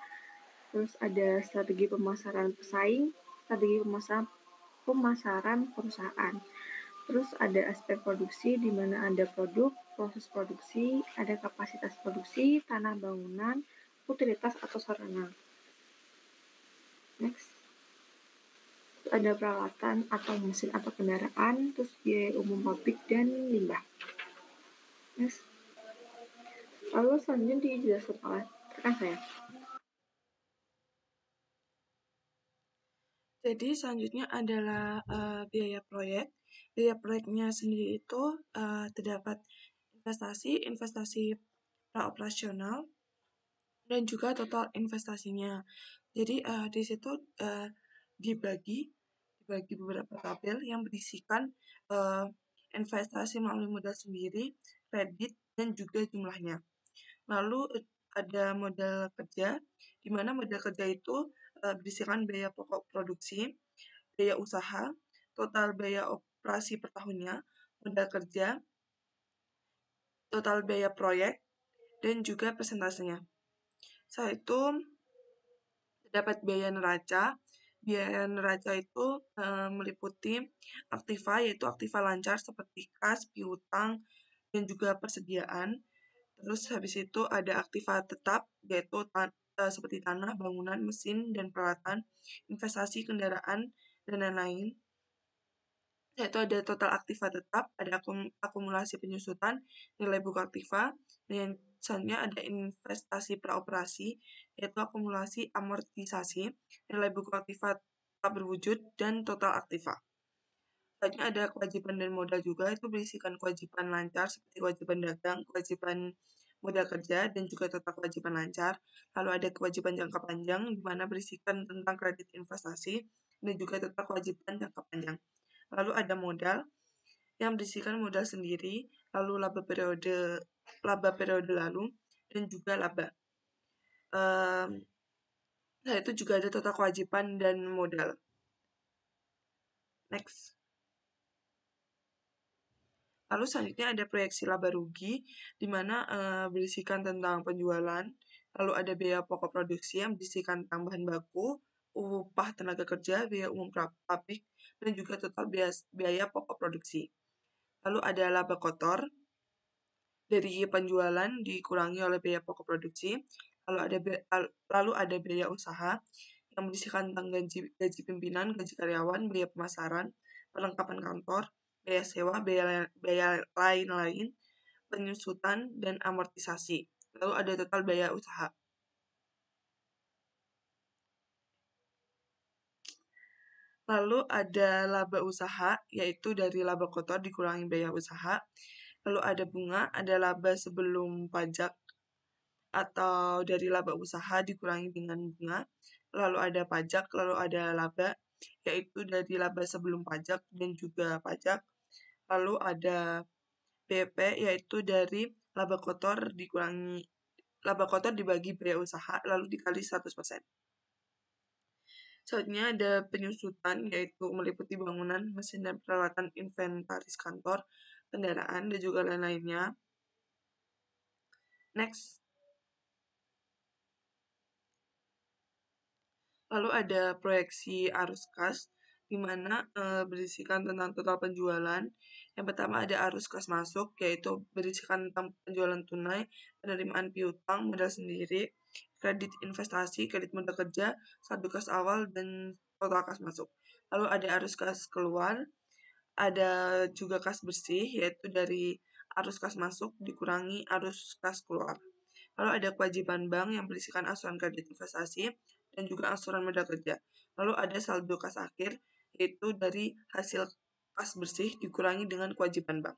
terus ada strategi pemasaran pesaing, strategi pemasaran perusahaan. Terus ada aspek produksi, di mana ada produk, proses produksi, ada kapasitas produksi, tanah bangunan, utilitas atau sarana. Next. Terus ada peralatan atau mesin atau kendaraan, terus biaya umum pabrik dan limbah. Next. Lalu selanjutnya dijelaskan oleh rekan saya. Jadi selanjutnya adalah biaya proyek. Biaya proyeknya sendiri itu terdapat investasi praoperasional, dan juga total investasinya. Jadi di situ dibagi beberapa tabel yang berisikan investasi melalui modal sendiri, kredit, dan juga jumlahnya. Lalu ada modal kerja, di mana modal kerja itu berisikan biaya pokok produksi, biaya usaha, total biaya operasi per tahunnya, modal kerja, total biaya proyek, dan juga persentasenya. Setelah itu terdapat biaya neraca. Biaya neraca itu meliputi aktiva, yaitu aktiva lancar seperti kas, piutang, dan juga persediaan. Terus habis itu ada aktiva tetap, yaitu seperti tanah, bangunan, mesin, dan peralatan, investasi, kendaraan, dan lain-lain. Yaitu ada total aktiva tetap, ada akumulasi penyusutan, nilai buku aktiva, dan selanjutnya ada investasi praoperasi, yaitu akumulasi amortisasi, nilai buku aktiva tak berwujud, dan total aktiva. Selanjutnya ada kewajiban dan modal juga, itu berisikan kewajiban lancar seperti kewajiban dagang, kewajiban modal kerja, dan juga total kewajiban lancar. Lalu ada kewajiban jangka panjang, di mana berisikan tentang kredit investasi, dan juga total kewajiban jangka panjang. Lalu ada modal, yang berisikan modal sendiri, lalu laba periode lalu, dan juga laba. Nah, itu juga ada total kewajiban dan modal. Next. Lalu selanjutnya ada proyeksi laba rugi, di mana berisikan tentang penjualan, lalu ada biaya pokok produksi yang berisikan tambahan baku, upah tenaga kerja, biaya umum pabrik, dan juga total biaya pokok produksi. Lalu ada laba kotor, dari penjualan dikurangi oleh biaya pokok produksi, lalu ada biaya usaha, yang berisikan tentang gaji pimpinan, gaji karyawan, biaya pemasaran, perlengkapan kantor, biaya sewa, biaya lain-lain, penyusutan, dan amortisasi. Lalu ada total biaya usaha. Lalu ada laba usaha, yaitu dari laba kotor dikurangi biaya usaha. Lalu ada bunga, ada laba sebelum pajak atau dari laba usaha dikurangi dengan bunga. Lalu ada pajak, lalu ada laba, yaitu dari laba sebelum pajak dan juga pajak. Lalu ada BP, yaitu dari laba kotor dibagi biaya usaha, lalu dikali 100%. Selanjutnya ada penyusutan, yaitu meliputi bangunan, mesin, dan peralatan inventaris kantor, kendaraan, dan juga lain-lainnya. Next. Lalu ada proyeksi arus kas, di mana berisikan tentang total penjualan. Yang pertama ada arus kas masuk, yaitu berisikan tentang penjualan tunai, penerimaan piutang, modal sendiri, kredit investasi, kredit modal kerja, saldo kas awal, dan total kas masuk. Lalu ada arus kas keluar, ada juga kas bersih, yaitu dari arus kas masuk dikurangi arus kas keluar. Lalu ada kewajiban bank yang berisikan asuran kredit investasi dan juga asuran modal kerja. Lalu ada saldo kas akhir, yaitu dari hasil kas bersih dikurangi dengan kewajiban bank.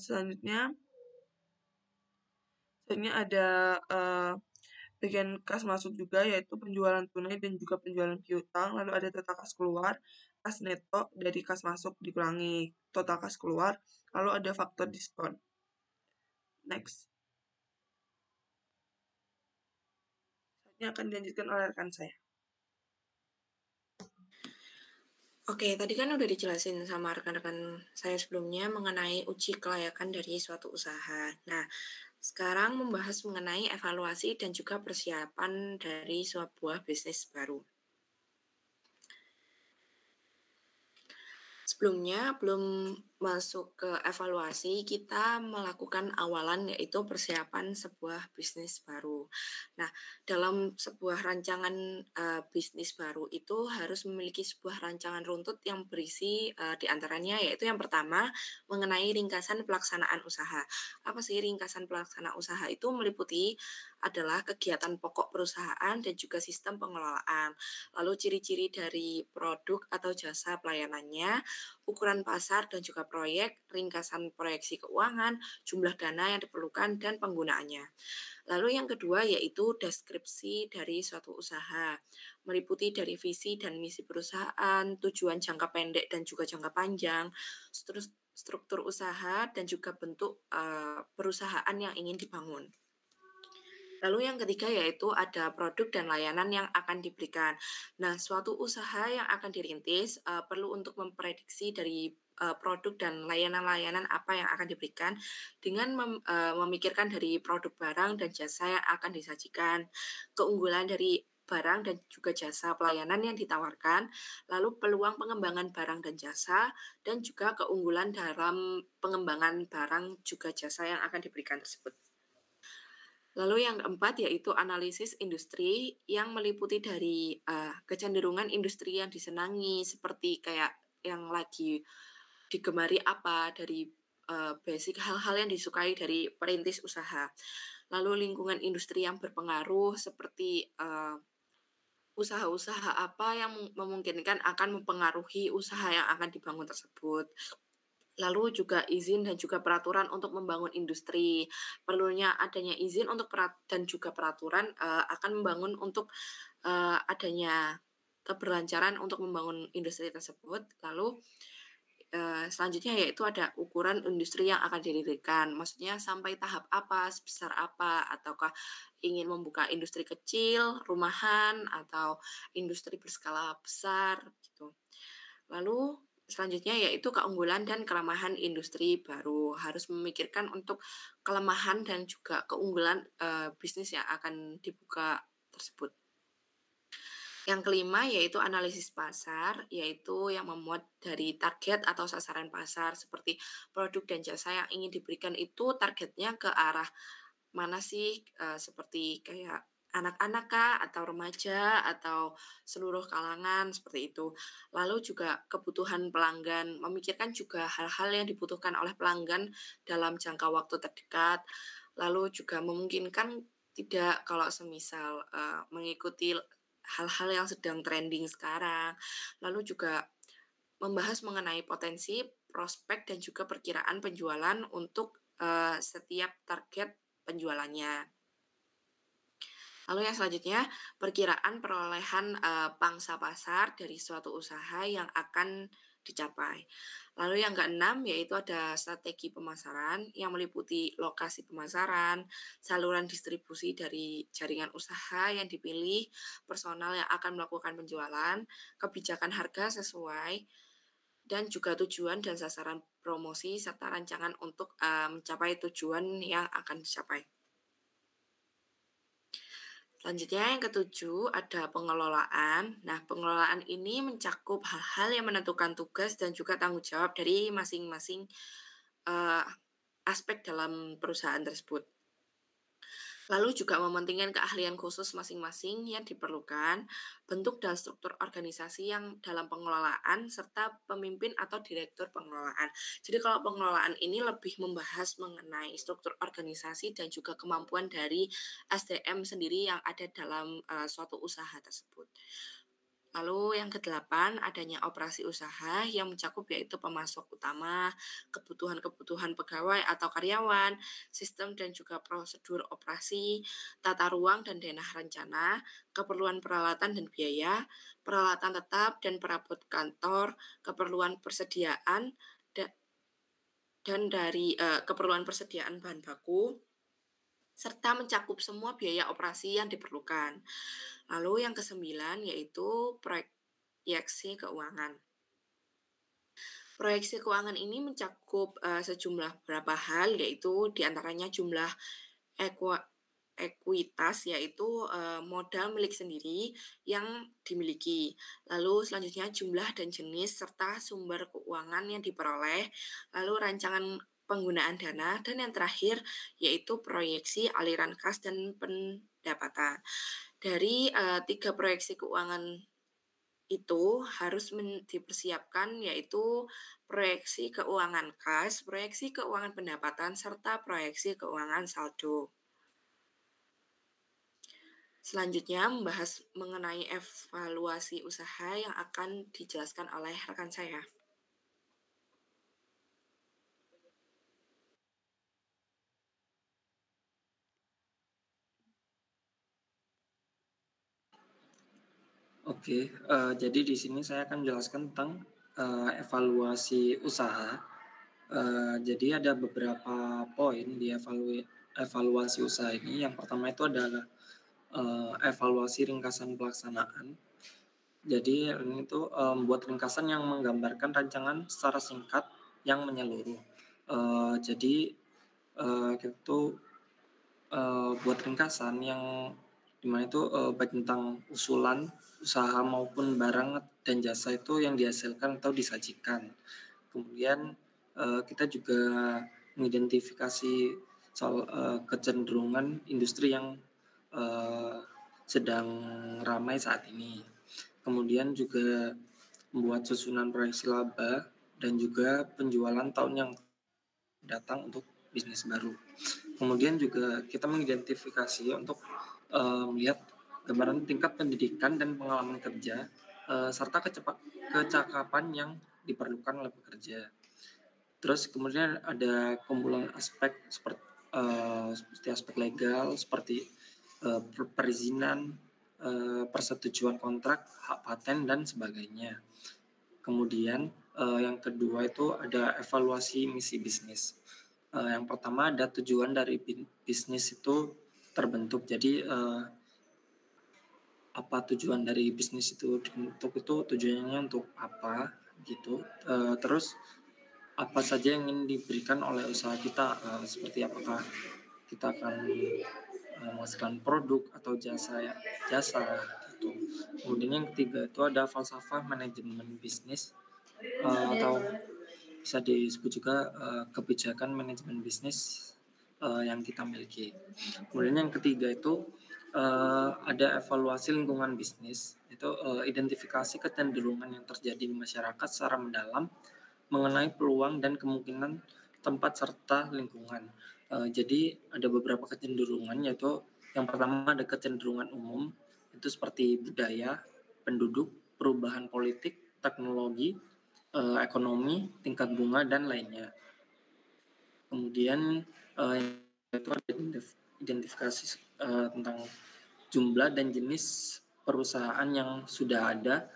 Selanjutnya ada bagian kas masuk juga, yaitu penjualan tunai dan juga penjualan piutang. Lalu ada total kas keluar, kas neto dari kas masuk dikurangi total kas keluar. Lalu ada faktor diskon. Next. Selanjutnya akan dilanjutkan oleh rekan saya. Oke, tadi kan udah dijelasin sama rekan-rekan saya sebelumnya mengenai uji kelayakan dari suatu usaha. Nah, sekarang membahas mengenai evaluasi dan juga persiapan dari sebuah bisnis baru. Sebelumnya, belum masuk ke evaluasi, kita melakukan awalan yaitu persiapan sebuah bisnis baru. Nah, dalam sebuah rancangan bisnis baru itu harus memiliki sebuah rancangan runtut yang berisi di antaranya yaitu yang pertama mengenai ringkasan pelaksanaan usaha. Apa sih ringkasan pelaksanaan usaha? Itu meliputi adalah kegiatan pokok perusahaan dan juga sistem pengelolaan. Lalu ciri-ciri dari produk atau jasa pelayanannya, ukuran pasar dan juga proyek, ringkasan proyeksi keuangan, jumlah dana yang diperlukan, dan penggunaannya. Lalu yang kedua yaitu deskripsi dari suatu usaha, meliputi dari visi dan misi perusahaan, tujuan jangka pendek dan juga jangka panjang, struktur usaha, dan juga bentuk perusahaan yang ingin dibangun. Lalu yang ketiga yaitu ada produk dan layanan yang akan diberikan. Nah, suatu usaha yang akan dirintis perlu untuk memprediksi dari produk dan layanan-layanan apa yang akan diberikan dengan memikirkan dari produk barang dan jasa yang akan disajikan, keunggulan dari barang dan juga jasa pelayanan yang ditawarkan, lalu peluang pengembangan barang dan jasa, dan juga keunggulan dalam pengembangan barang juga jasa yang akan diberikan tersebut. Lalu yang keempat yaitu analisis industri yang meliputi dari kecenderungan industri yang disenangi seperti kayak yang lagi digemari apa dari basic hal-hal yang disukai dari perintis usaha. Lalu lingkungan industri yang berpengaruh seperti usaha-usaha apa yang memungkinkan akan mempengaruhi usaha yang akan dibangun tersebut. Lalu juga izin dan juga peraturan untuk membangun industri. Perlunya adanya izin untuk dan juga peraturan akan membangun untuk adanya keberlancaran untuk membangun industri tersebut. Lalu selanjutnya yaitu ada ukuran industri yang akan didirikan. Maksudnya sampai tahap apa, sebesar apa, ataukah ingin membuka industri kecil, rumahan, atau industri berskala besar gitu. Lalu selanjutnya yaitu keunggulan dan kelemahan industri baru. Harus memikirkan untuk kelemahan dan juga keunggulan bisnis yang akan dibuka tersebut. Yang kelima yaitu analisis pasar, yaitu yang memuat dari target atau sasaran pasar seperti produk dan jasa yang ingin diberikan itu targetnya ke arah mana sih, seperti kayak anak-anak kah, atau remaja, atau seluruh kalangan, seperti itu. Lalu juga kebutuhan pelanggan, memikirkan juga hal-hal yang dibutuhkan oleh pelanggan dalam jangka waktu terdekat. Lalu juga memungkinkan tidak kalau semisal mengikuti hal-hal yang sedang trending sekarang. Lalu juga membahas mengenai potensi, prospek, dan juga perkiraan penjualan untuk setiap target penjualannya. Lalu yang selanjutnya, perkiraan perolehan pangsa pasar dari suatu usaha yang akan dicapai. Lalu yang keenam yaitu ada strategi pemasaran yang meliputi lokasi pemasaran, saluran distribusi dari jaringan usaha yang dipilih, personal yang akan melakukan penjualan, kebijakan harga sesuai, dan juga tujuan dan sasaran promosi serta rancangan untuk mencapai tujuan yang akan dicapai. Selanjutnya yang ketujuh ada pengelolaan. Nah, pengelolaan ini mencakup hal-hal yang menentukan tugas dan juga tanggung jawab dari masing-masing aspek dalam perusahaan tersebut. Lalu juga mementingkan keahlian khusus masing-masing yang diperlukan, bentuk dan struktur organisasi yang dalam pengelolaan, serta pemimpin atau direktur pengelolaan. Jadi kalau pengelolaan ini lebih membahas mengenai struktur organisasi dan juga kemampuan dari SDM sendiri yang ada dalam suatu usaha tersebut. Lalu yang kedelapan, adanya operasi usaha yang mencakup yaitu pemasok utama, kebutuhan-kebutuhan pegawai atau karyawan, sistem dan juga prosedur operasi, tata ruang dan dana rencana, keperluan peralatan dan biaya, peralatan tetap dan perabot kantor, keperluan persediaan, dan dari keperluan persediaan bahan baku, serta mencakup semua biaya operasi yang diperlukan. Lalu yang kesembilan yaitu proyeksi keuangan. Proyeksi keuangan ini mencakup sejumlah beberapa hal, yaitu diantaranya jumlah ekuitas, yaitu modal milik sendiri yang dimiliki. Lalu selanjutnya jumlah dan jenis serta sumber keuangan yang diperoleh. Lalu rancangan penggunaan dana, dan yang terakhir yaitu proyeksi aliran kas dan pendapatan. Dari 3 proyeksi keuangan itu harus dipersiapkan, yaitu proyeksi keuangan kas, proyeksi keuangan pendapatan, serta proyeksi keuangan saldo. Selanjutnya membahas mengenai evaluasi usaha yang akan dijelaskan oleh rekan saya. Oke, jadi di sini saya akan menjelaskan tentang evaluasi usaha. Jadi ada beberapa poin di evaluasi usaha ini. Yang pertama itu adalah evaluasi ringkasan pelaksanaan. Jadi ini tuh membuat ringkasan yang menggambarkan rancangan secara singkat yang menyeluruh. Jadi kita tuh buat ringkasan yang dimana itu baik tentang usulan usaha maupun barang dan jasa itu yang dihasilkan atau disajikan. Kemudian kita juga mengidentifikasi soal kecenderungan industri yang sedang ramai saat ini. Kemudian juga membuat susunan proyeksi laba dan juga penjualan tahun yang datang untuk bisnis baru. Kemudian juga kita mengidentifikasi untuk melihat gambaran tingkat pendidikan dan pengalaman kerja serta kecakapan yang diperlukan oleh pekerja. Terus kemudian ada kumpulan aspek seperti aspek legal, seperti perizinan, persetujuan kontrak, hak paten dan sebagainya. Kemudian yang kedua itu ada evaluasi misi bisnis. Yang pertama ada tujuan dari bisnis itu terbentuk. Jadi apa tujuan dari bisnis itu dibentuk, itu tujuannya untuk apa gitu. Terus apa saja yang ingin diberikan oleh usaha kita, seperti apakah kita akan menghasilkan produk atau jasa gitu. Kemudian yang ketiga itu ada falsafah manajemen bisnis atau bisa disebut juga kebijakan manajemen bisnis yang kita miliki. Kemudian yang ketiga itu ada evaluasi lingkungan bisnis, itu identifikasi kecenderungan yang terjadi di masyarakat secara mendalam mengenai peluang dan kemungkinan tempat serta lingkungan. Jadi ada beberapa kecenderungan, yaitu yang pertama ada kecenderungan umum, itu seperti budaya, penduduk, perubahan politik, teknologi, ekonomi, tingkat bunga, dan lainnya. Kemudian itu ada identifikasi tentang jumlah dan jenis perusahaan yang sudah ada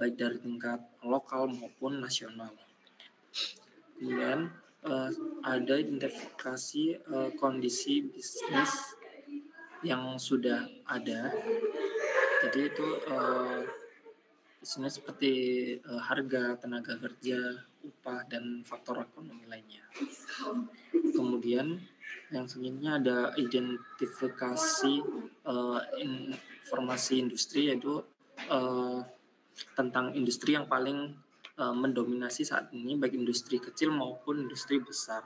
baik dari tingkat lokal maupun nasional. Kemudian ada identifikasi kondisi bisnis yang sudah ada. Jadi itu bisnis seperti harga, tenaga kerja, upah, dan faktor ekonomi lainnya. Kemudian yang selanjutnya ada identifikasi informasi industri, yaitu tentang industri yang paling mendominasi saat ini, baik industri kecil maupun industri besar.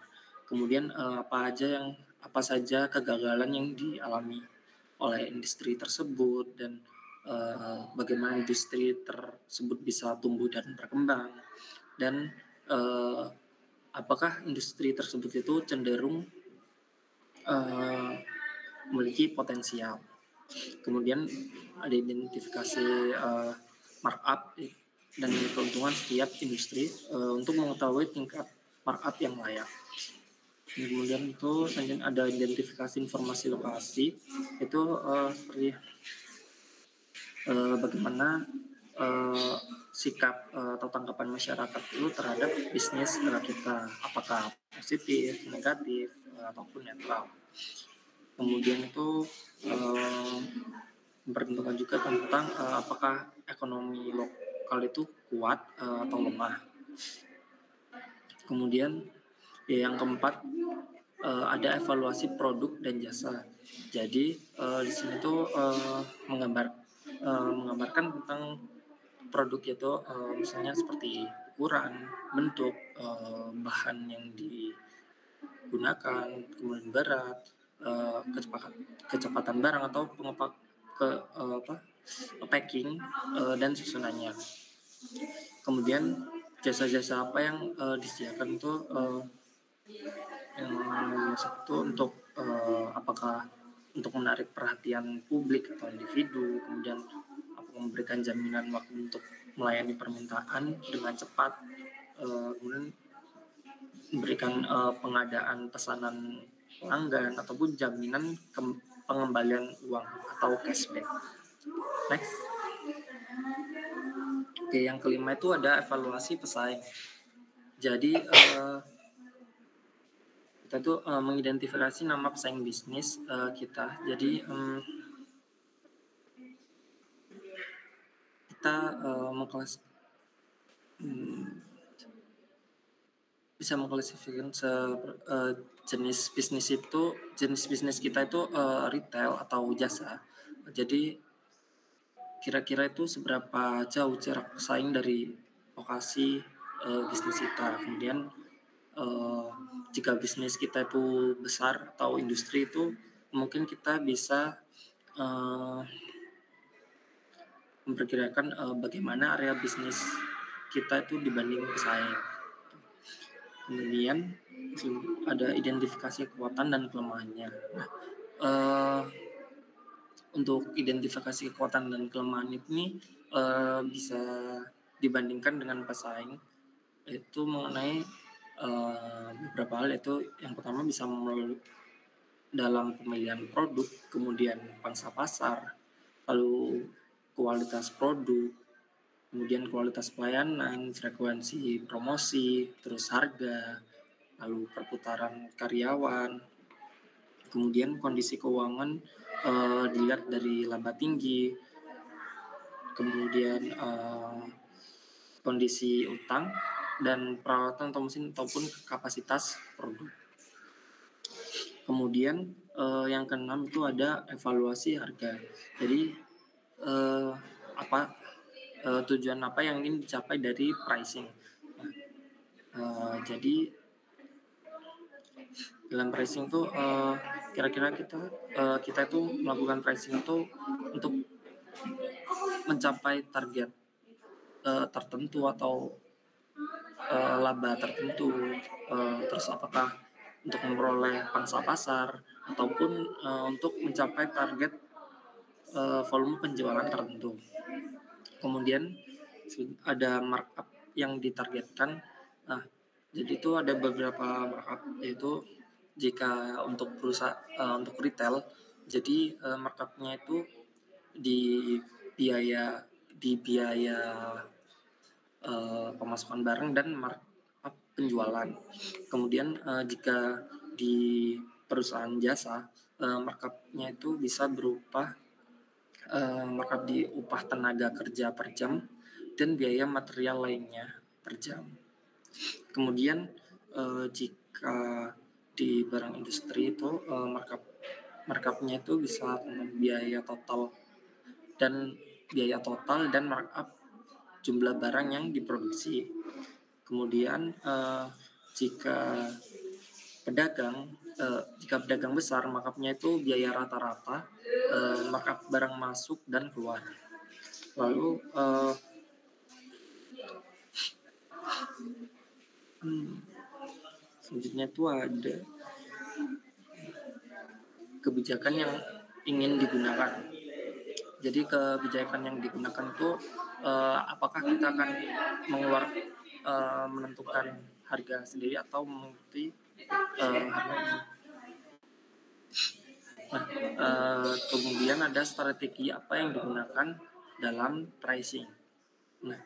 Kemudian apa aja yang apa saja kegagalan yang dialami oleh industri tersebut dan bagaimana industri tersebut bisa tumbuh dan berkembang, dan apakah industri tersebut itu cenderung memiliki potensial. Kemudian ada identifikasi markup dan keuntungan setiap industri untuk mengetahui tingkat markup yang layak. Kemudian itu selanjutnya ada identifikasi informasi lokasi, itu seperti bagaimana sikap atau tanggapan masyarakat itu terhadap bisnis kita, apakah positif, negatif, ataupun netral. Kemudian itu memperhitungkan juga tentang apakah ekonomi lokal itu kuat atau lemah. Kemudian yang keempat ada evaluasi produk dan jasa. Jadi di sini tuh menggambarkan tentang produk itu misalnya seperti ukuran, bentuk, bahan yang digunakan, kemudian berat, kecepatan barang atau packing dan susunannya. Kemudian jasa-jasa apa yang disediakan itu yang satu untuk apakah untuk menarik perhatian publik atau individu, kemudian memberikan jaminan waktu untuk melayani permintaan dengan cepat, kemudian memberikan pengadaan pesanan pelanggan ataupun jaminan pengembalian uang atau cashback. Next. Oke, yang kelima itu ada evaluasi pesaing. Jadi kita tuh mengidentifikasi nama pesaing bisnis kita. Jadi kita bisa mengklasifikasikan jenis bisnis kita itu retail atau jasa. Jadi kira-kira itu seberapa jauh jarak pesaing dari lokasi bisnis kita. Kemudian jika bisnis kita itu besar atau industri itu mungkin kita bisa memperkirakan bagaimana area bisnis kita itu dibanding pesaing. Kemudian ada identifikasi kekuatan dan kelemahannya. Nah, untuk identifikasi kekuatan dan kelemahan ini bisa dibandingkan dengan pesaing, itu mengenai beberapa hal. Itu yang pertama bisa dalam pemilihan produk, kemudian pangsa pasar, lalu kualitas produk, kemudian kualitas pelayanan, frekuensi promosi, terus harga, lalu perputaran karyawan, kemudian kondisi keuangan dilihat dari laba tinggi, kemudian kondisi utang dan peralatan atau mesin ataupun kapasitas produk. Kemudian yang keenam itu ada evaluasi harga. Jadi tujuan apa yang ingin dicapai dari pricing. Jadi dalam pricing itu kira-kira kita itu melakukan pricing itu untuk mencapai target tertentu atau laba tertentu, terus apakah untuk memperoleh pangsa pasar ataupun untuk mencapai target volume penjualan tertentu. Kemudian ada markup yang ditargetkan. Nah, jadi itu ada beberapa markup, yaitu jika untuk untuk retail, jadi markupnya itu di biaya pemasukan barang dan markup penjualan. Kemudian jika di perusahaan jasa, markupnya itu bisa berupa markup di upah tenaga kerja per jam dan biaya material lainnya per jam. Kemudian jika di barang industri itu markupnya itu bisa biaya total dan markup jumlah barang yang diproduksi. Kemudian jika pedagang jika pedagang besar, markupnya itu biaya rata-rata, markup barang masuk dan keluar. Lalu selanjutnya itu ada kebijakan yang ingin digunakan. Jadi kebijakan yang digunakan itu apakah kita akan menentukan harga sendiri atau mengikuti harga ini. Kemudian ada strategi apa yang digunakan dalam pricing. Nah,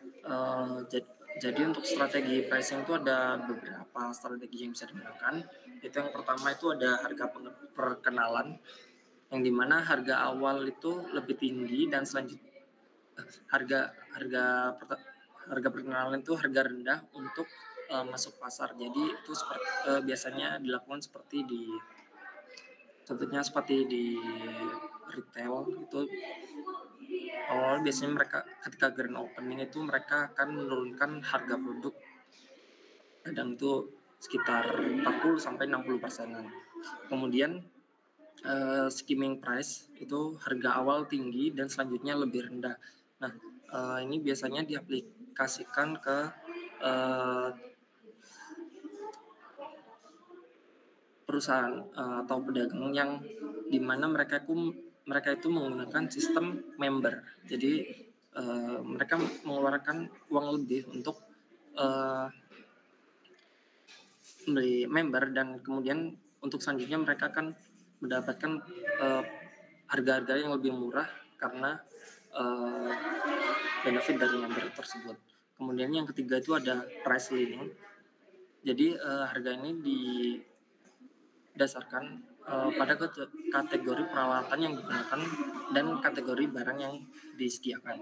jadi untuk strategi pricing itu ada beberapa strategi yang bisa digunakan. Itu yang pertama itu ada harga perkenalan, yang dimana harga awal itu lebih tinggi dan selanjutnya harga perkenalan itu harga rendah untuk masuk pasar. Jadi itu biasanya dilakukan seperti di retail itu. Awal biasanya mereka ketika grand opening itu mereka akan menurunkan harga produk, kadang itu sekitar 40-60%. Kemudian skimming price itu harga awal tinggi dan selanjutnya lebih rendah. Nah, ini biasanya diaplikasikan ke perusahaan atau pedagang yang dimana mereka itu menggunakan sistem member. Jadi mereka mengeluarkan uang lebih untuk membeli member, dan kemudian untuk selanjutnya mereka akan mendapatkan harga-harga yang lebih murah karena benefit dari member tersebut. Kemudian yang ketiga itu ada price leading. Jadi harga ini didasarkan pada kategori peralatan yang digunakan dan kategori barang yang disediakan.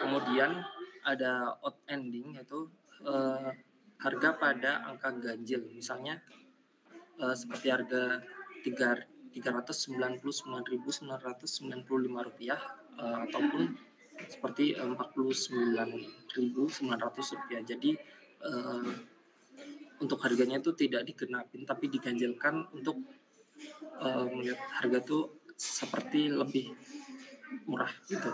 Kemudian ada odd ending, yaitu harga pada angka ganjil. Misalnya seperti harga Rp399.995 ataupun seperti Rp49.900. Jadi untuk harganya itu tidak digenapin tapi diganjilkan untuk melihat harga itu seperti lebih murah gitu.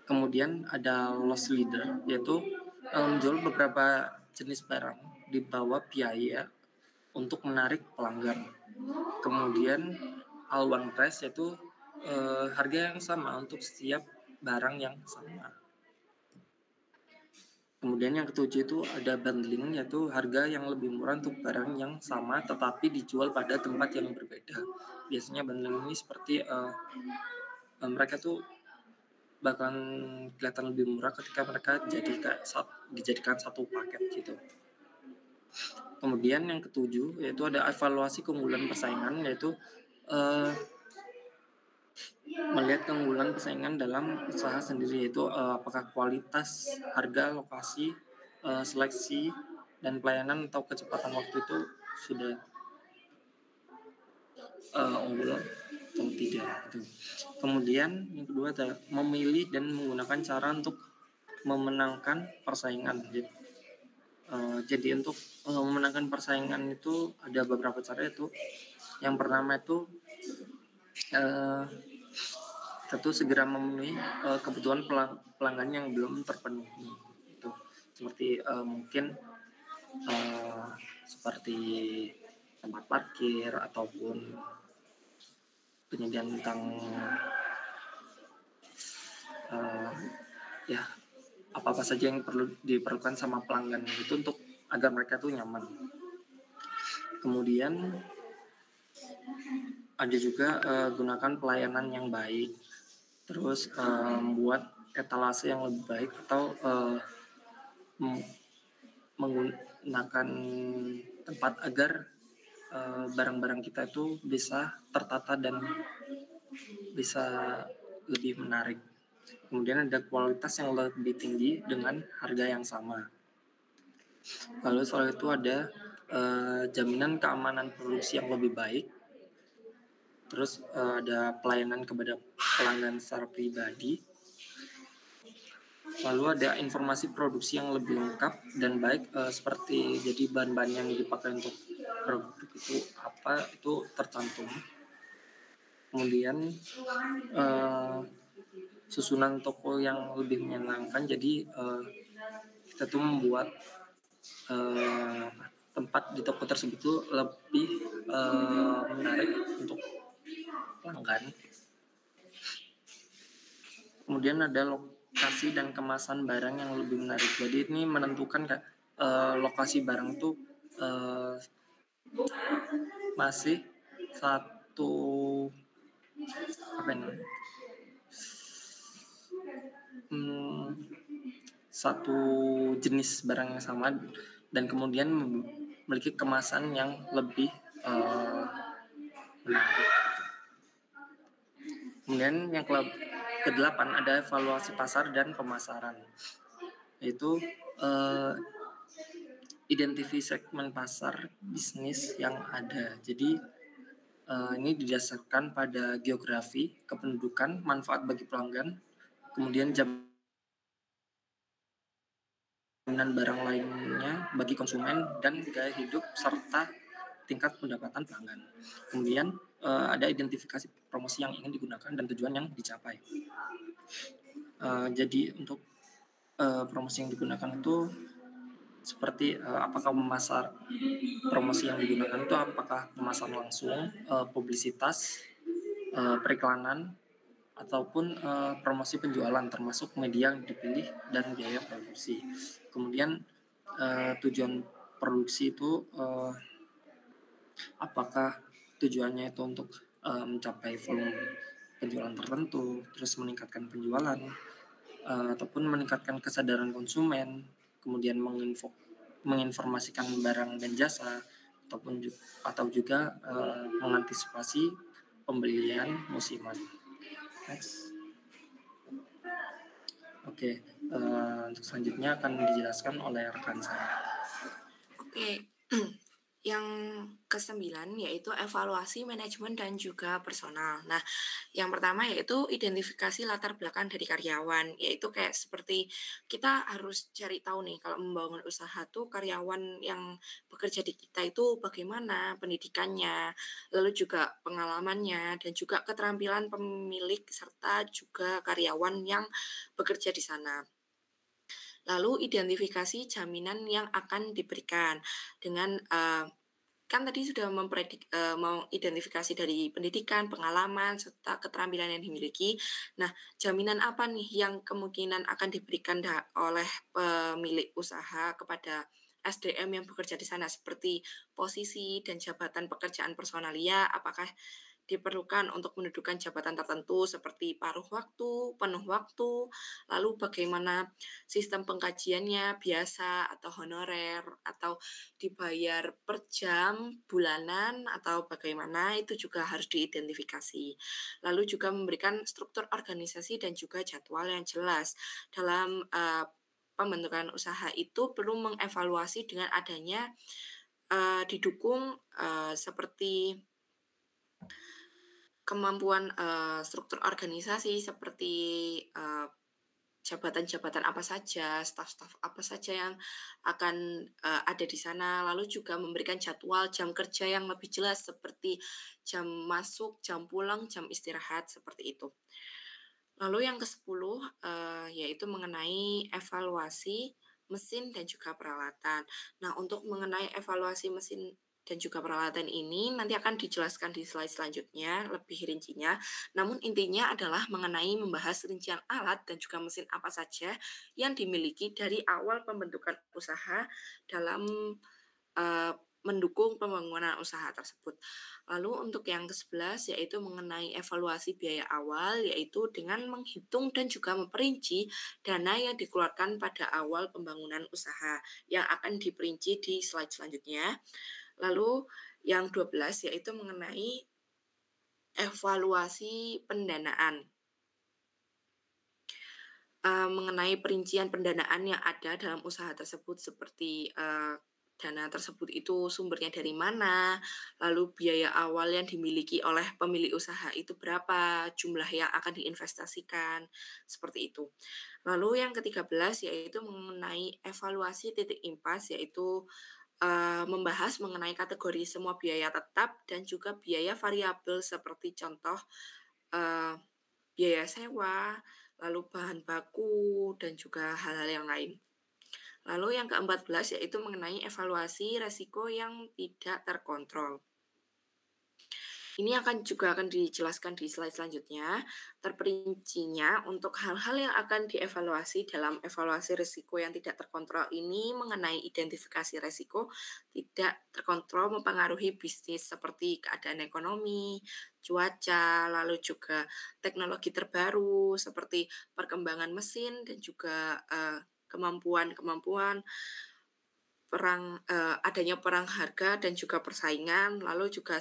Kemudian ada loss leader, yaitu menjual beberapa jenis barang di bawah biaya untuk menarik pelanggan. Kemudian all-one price, yaitu harga yang sama untuk setiap barang yang sama. Kemudian yang ketujuh itu ada bundling, yaitu harga yang lebih murah untuk barang yang sama tetapi dijual pada tempat yang berbeda. Biasanya bundling ini seperti mereka tuh bakalan kelihatan lebih murah ketika mereka dijadikan satu paket gitu. Kemudian yang ketujuh yaitu ada evaluasi keunggulan persaingan, yaitu melihat keunggulan persaingan dalam usaha sendiri, yaitu apakah kualitas, harga, lokasi, seleksi, dan pelayanan atau kecepatan waktu itu sudah unggul atau tidak. Kemudian yang kedua adalah memilih dan menggunakan cara untuk memenangkan persaingan. Jadi untuk memenangkan persaingan itu ada beberapa cara, yaitu yang pertama itu tentu segera memenuhi kebutuhan pelanggan yang belum terpenuhi. Itu seperti mungkin seperti tempat parkir ataupun penyediaan tentang apa saja yang perlu diperlukan sama pelanggan itu untuk agar mereka tuh nyaman. Kemudian ada juga gunakan pelayanan yang baik, terus membuat etalase yang lebih baik, atau menggunakan tempat agar barang-barang kita itu bisa tertata dan bisa lebih menarik. Kemudian ada kualitas yang lebih tinggi dengan harga yang sama. Lalu setelah itu ada jaminan keamanan produksi yang lebih baik. Terus ada pelayanan kepada pelanggan secara pribadi. Lalu ada informasi produksi yang lebih lengkap dan baik, seperti jadi bahan-bahan yang dipakai untuk produktif itu apa, itu tercantum. Kemudian susunan toko yang lebih menyenangkan, jadi kita tuh membuat tempat di toko tersebut tuh lebih menarik untuk pelanggan. Kemudian ada lokasi dan kemasan barang yang lebih menarik. Jadi ini menentukan lokasi barang itu masih satu satu jenis barang yang sama dan kemudian memiliki kemasan yang lebih menarik. Kemudian yang ke-8 ada evaluasi pasar dan pemasaran, yaitu identifikasi segmen pasar bisnis yang ada. Jadi ini didasarkan pada geografi, kependudukan, manfaat bagi pelanggan, kemudian jaminan barang lainnya bagi konsumen dan gaya hidup serta tingkat pendapatan pelanggan. Kemudian ada identifikasi promosi yang ingin digunakan dan tujuan yang dicapai. Jadi untuk promosi yang digunakan itu seperti apakah promosi yang digunakan itu apakah pemasaran langsung, publisitas, periklanan, ataupun promosi penjualan termasuk media yang dipilih dan biaya produksi. Kemudian tujuan produksi itu apakah tujuannya itu untuk mencapai volume penjualan tertentu, terus meningkatkan penjualan, ataupun meningkatkan kesadaran konsumen, kemudian menginformasikan barang dan jasa, atau juga mengantisipasi pembelian musiman. Next. Oke, untuk selanjutnya akan dijelaskan oleh rekan saya. Oke, yang ke-9 yaitu evaluasi manajemen dan juga personal. Nah, yang pertama yaitu identifikasi latar belakang dari karyawan, yaitu kayak seperti kita harus cari tahu nih kalau membangun usaha tuh karyawan yang bekerja di kita itu bagaimana pendidikannya, lalu juga pengalamannya dan juga keterampilan pemilik serta juga karyawan yang bekerja di sana. Lalu identifikasi jaminan yang akan diberikan dengan kan tadi sudah mau identifikasi dari pendidikan, pengalaman, serta keterampilan yang dimiliki. Nah, jaminan apa nih yang kemungkinan akan diberikan oleh pemilik usaha kepada SDM yang bekerja di sana, seperti posisi dan jabatan pekerjaan personalia, apakah diperlukan untuk mendudukan jabatan tertentu seperti paruh waktu, penuh waktu, lalu bagaimana sistem pengkajiannya, biasa atau honorer, atau dibayar per jam, bulanan, atau bagaimana, itu juga harus diidentifikasi. Lalu juga memberikan struktur organisasi dan juga jadwal yang jelas. Dalam pembentukan usaha itu perlu mengevaluasi dengan adanya didukung seperti kemampuan struktur organisasi seperti jabatan-jabatan apa saja, staf-staf apa saja yang akan ada di sana, lalu juga memberikan jadwal jam kerja yang lebih jelas seperti jam masuk, jam pulang, jam istirahat, seperti itu. Lalu yang ke-10 yaitu mengenai evaluasi mesin dan juga peralatan. Nah, untuk mengenai evaluasi mesin dan juga peralatan ini nanti akan dijelaskan di slide selanjutnya lebih rincinya. Namun intinya adalah mengenai membahas rincian alat dan juga mesin apa saja yang dimiliki dari awal pembentukan usaha dalam mendukung pembangunan usaha tersebut. Lalu untuk yang ke-11 yaitu mengenai evaluasi biaya awal, yaitu dengan menghitung dan juga memperinci dana yang dikeluarkan pada awal pembangunan usaha yang akan diperinci di slide selanjutnya. Lalu yang 12 yaitu mengenai evaluasi pendanaan. Mengenai perincian pendanaan yang ada dalam usaha tersebut seperti dana tersebut itu sumbernya dari mana, lalu biaya awal yang dimiliki oleh pemilik usaha itu berapa, jumlah yang akan diinvestasikan, seperti itu. Lalu yang ke-13 yaitu mengenai evaluasi titik impas, yaitu membahas mengenai kategori semua biaya tetap dan juga biaya variabel seperti contoh biaya sewa, lalu bahan baku, dan juga hal-hal yang lain. Lalu yang ke-14 yaitu mengenai evaluasi resiko yang tidak terkontrol. Ini juga akan dijelaskan di slide selanjutnya. Terperincinya untuk hal-hal yang akan dievaluasi dalam evaluasi risiko yang tidak terkontrol ini mengenai identifikasi risiko tidak terkontrol mempengaruhi bisnis seperti keadaan ekonomi, cuaca, lalu juga teknologi terbaru seperti perkembangan mesin dan juga kemampuan adanya perang harga dan juga persaingan, lalu juga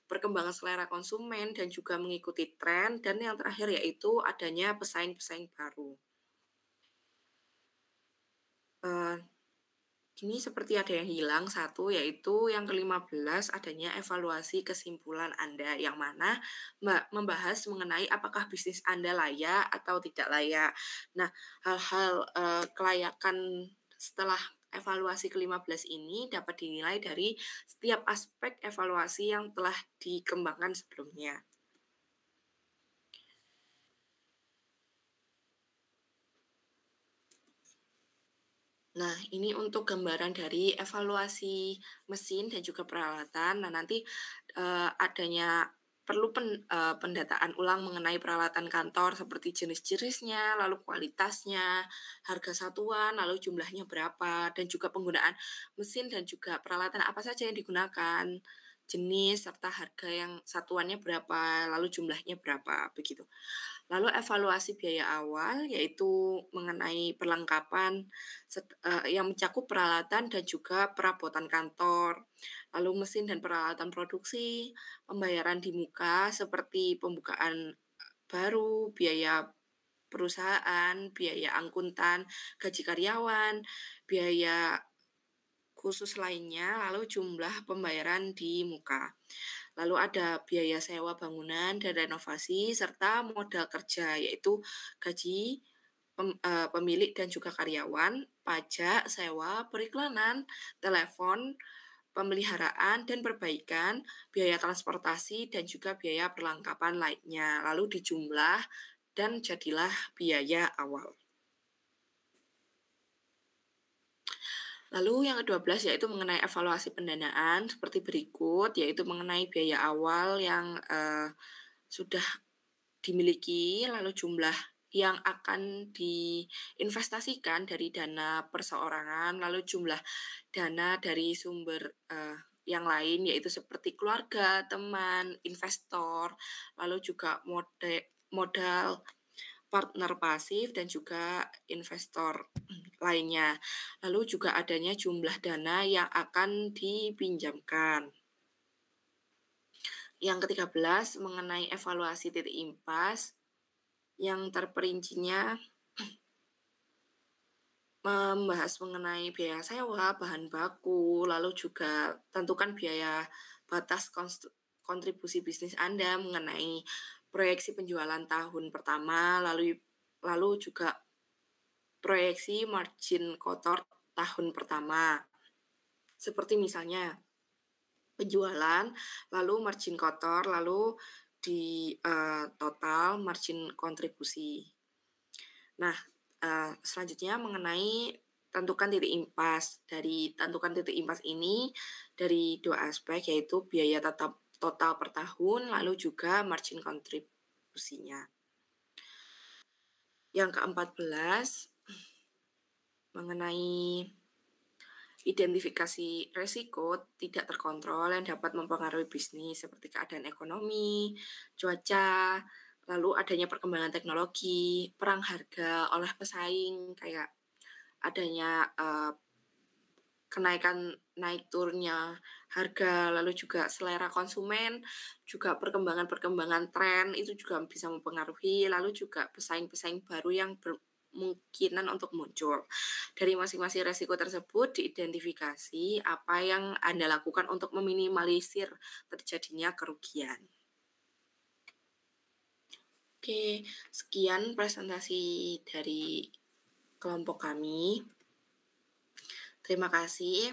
perkembangan selera konsumen dan juga mengikuti tren, dan yang terakhir yaitu adanya pesaing-pesaing baru. Ini seperti ada yang hilang satu, yaitu yang ke-15 adanya evaluasi kesimpulan Anda, yang mana membahas mengenai apakah bisnis Anda layak atau tidak layak. Nah, hal-hal kelayakan setelah evaluasi ke-15 ini dapat dinilai dari setiap aspek evaluasi yang telah dikembangkan sebelumnya. Nah, ini untuk gambaran dari evaluasi mesin dan juga peralatan. Nah, nanti perlu pendataan ulang mengenai peralatan kantor seperti jenis-jenisnya, lalu kualitasnya, harga satuan, lalu jumlahnya berapa, dan juga penggunaan mesin dan juga peralatan apa saja yang digunakan, jenis serta harga yang satuannya berapa, lalu jumlahnya berapa, begitu. Lalu evaluasi biaya awal yaitu mengenai perlengkapan yang mencakup peralatan dan juga perabotan kantor, lalu mesin dan peralatan produksi, pembayaran di muka seperti pembukaan baru, biaya perusahaan, biaya angkutan, gaji karyawan, biaya khusus lainnya, lalu jumlah pembayaran di muka. Lalu ada biaya sewa bangunan dan renovasi, serta modal kerja, yaitu gaji pemilik dan juga karyawan, pajak, sewa, periklanan, telepon, pemeliharaan dan perbaikan, biaya transportasi, dan juga biaya perlengkapan lainnya. Lalu dijumlah dan jadilah biaya awal. Lalu yang ke-12 yaitu mengenai evaluasi pendanaan seperti berikut, yaitu mengenai biaya awal yang sudah dimiliki, lalu jumlah yang akan diinvestasikan dari dana perseorangan, lalu jumlah dana dari sumber yang lain, yaitu seperti keluarga, teman, investor, lalu juga modal partner pasif dan juga investor lainnya. Lalu juga adanya jumlah dana yang akan dipinjamkan. Yang ke-13 mengenai evaluasi titik impas yang terperincinya membahas mengenai biaya sewa, bahan baku, lalu juga tentukan biaya batas kontribusi bisnis Anda mengenai proyeksi penjualan tahun pertama, lalu juga proyeksi margin kotor tahun pertama. Seperti misalnya penjualan, lalu margin kotor, lalu di total margin kontribusi. Nah, selanjutnya mengenai tentukan titik impas. Dari tentukan titik impas ini dari dua aspek, yaitu biaya tetap total per tahun, lalu juga margin kontribusinya. Yang ke-14 mengenai identifikasi risiko tidak terkontrol yang dapat mempengaruhi bisnis seperti keadaan ekonomi, cuaca, lalu adanya perkembangan teknologi, perang harga oleh pesaing, kayak adanya naik turunnya harga, lalu juga selera konsumen, juga perkembangan tren itu juga bisa mempengaruhi, lalu juga pesaing-pesaing baru yang kemungkinan untuk muncul. Dari masing-masing resiko tersebut diidentifikasi apa yang Anda lakukan untuk meminimalisir terjadinya kerugian. Oke, sekian presentasi dari kelompok kami. Terima kasih,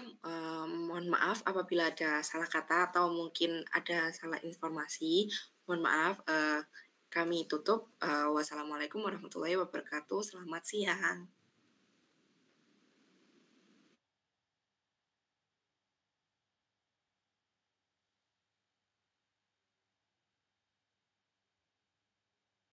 mohon maaf apabila ada salah kata atau mungkin ada salah informasi. Mohon maaf, kami tutup, wassalamualaikum warahmatullahi wabarakatuh. Selamat siang.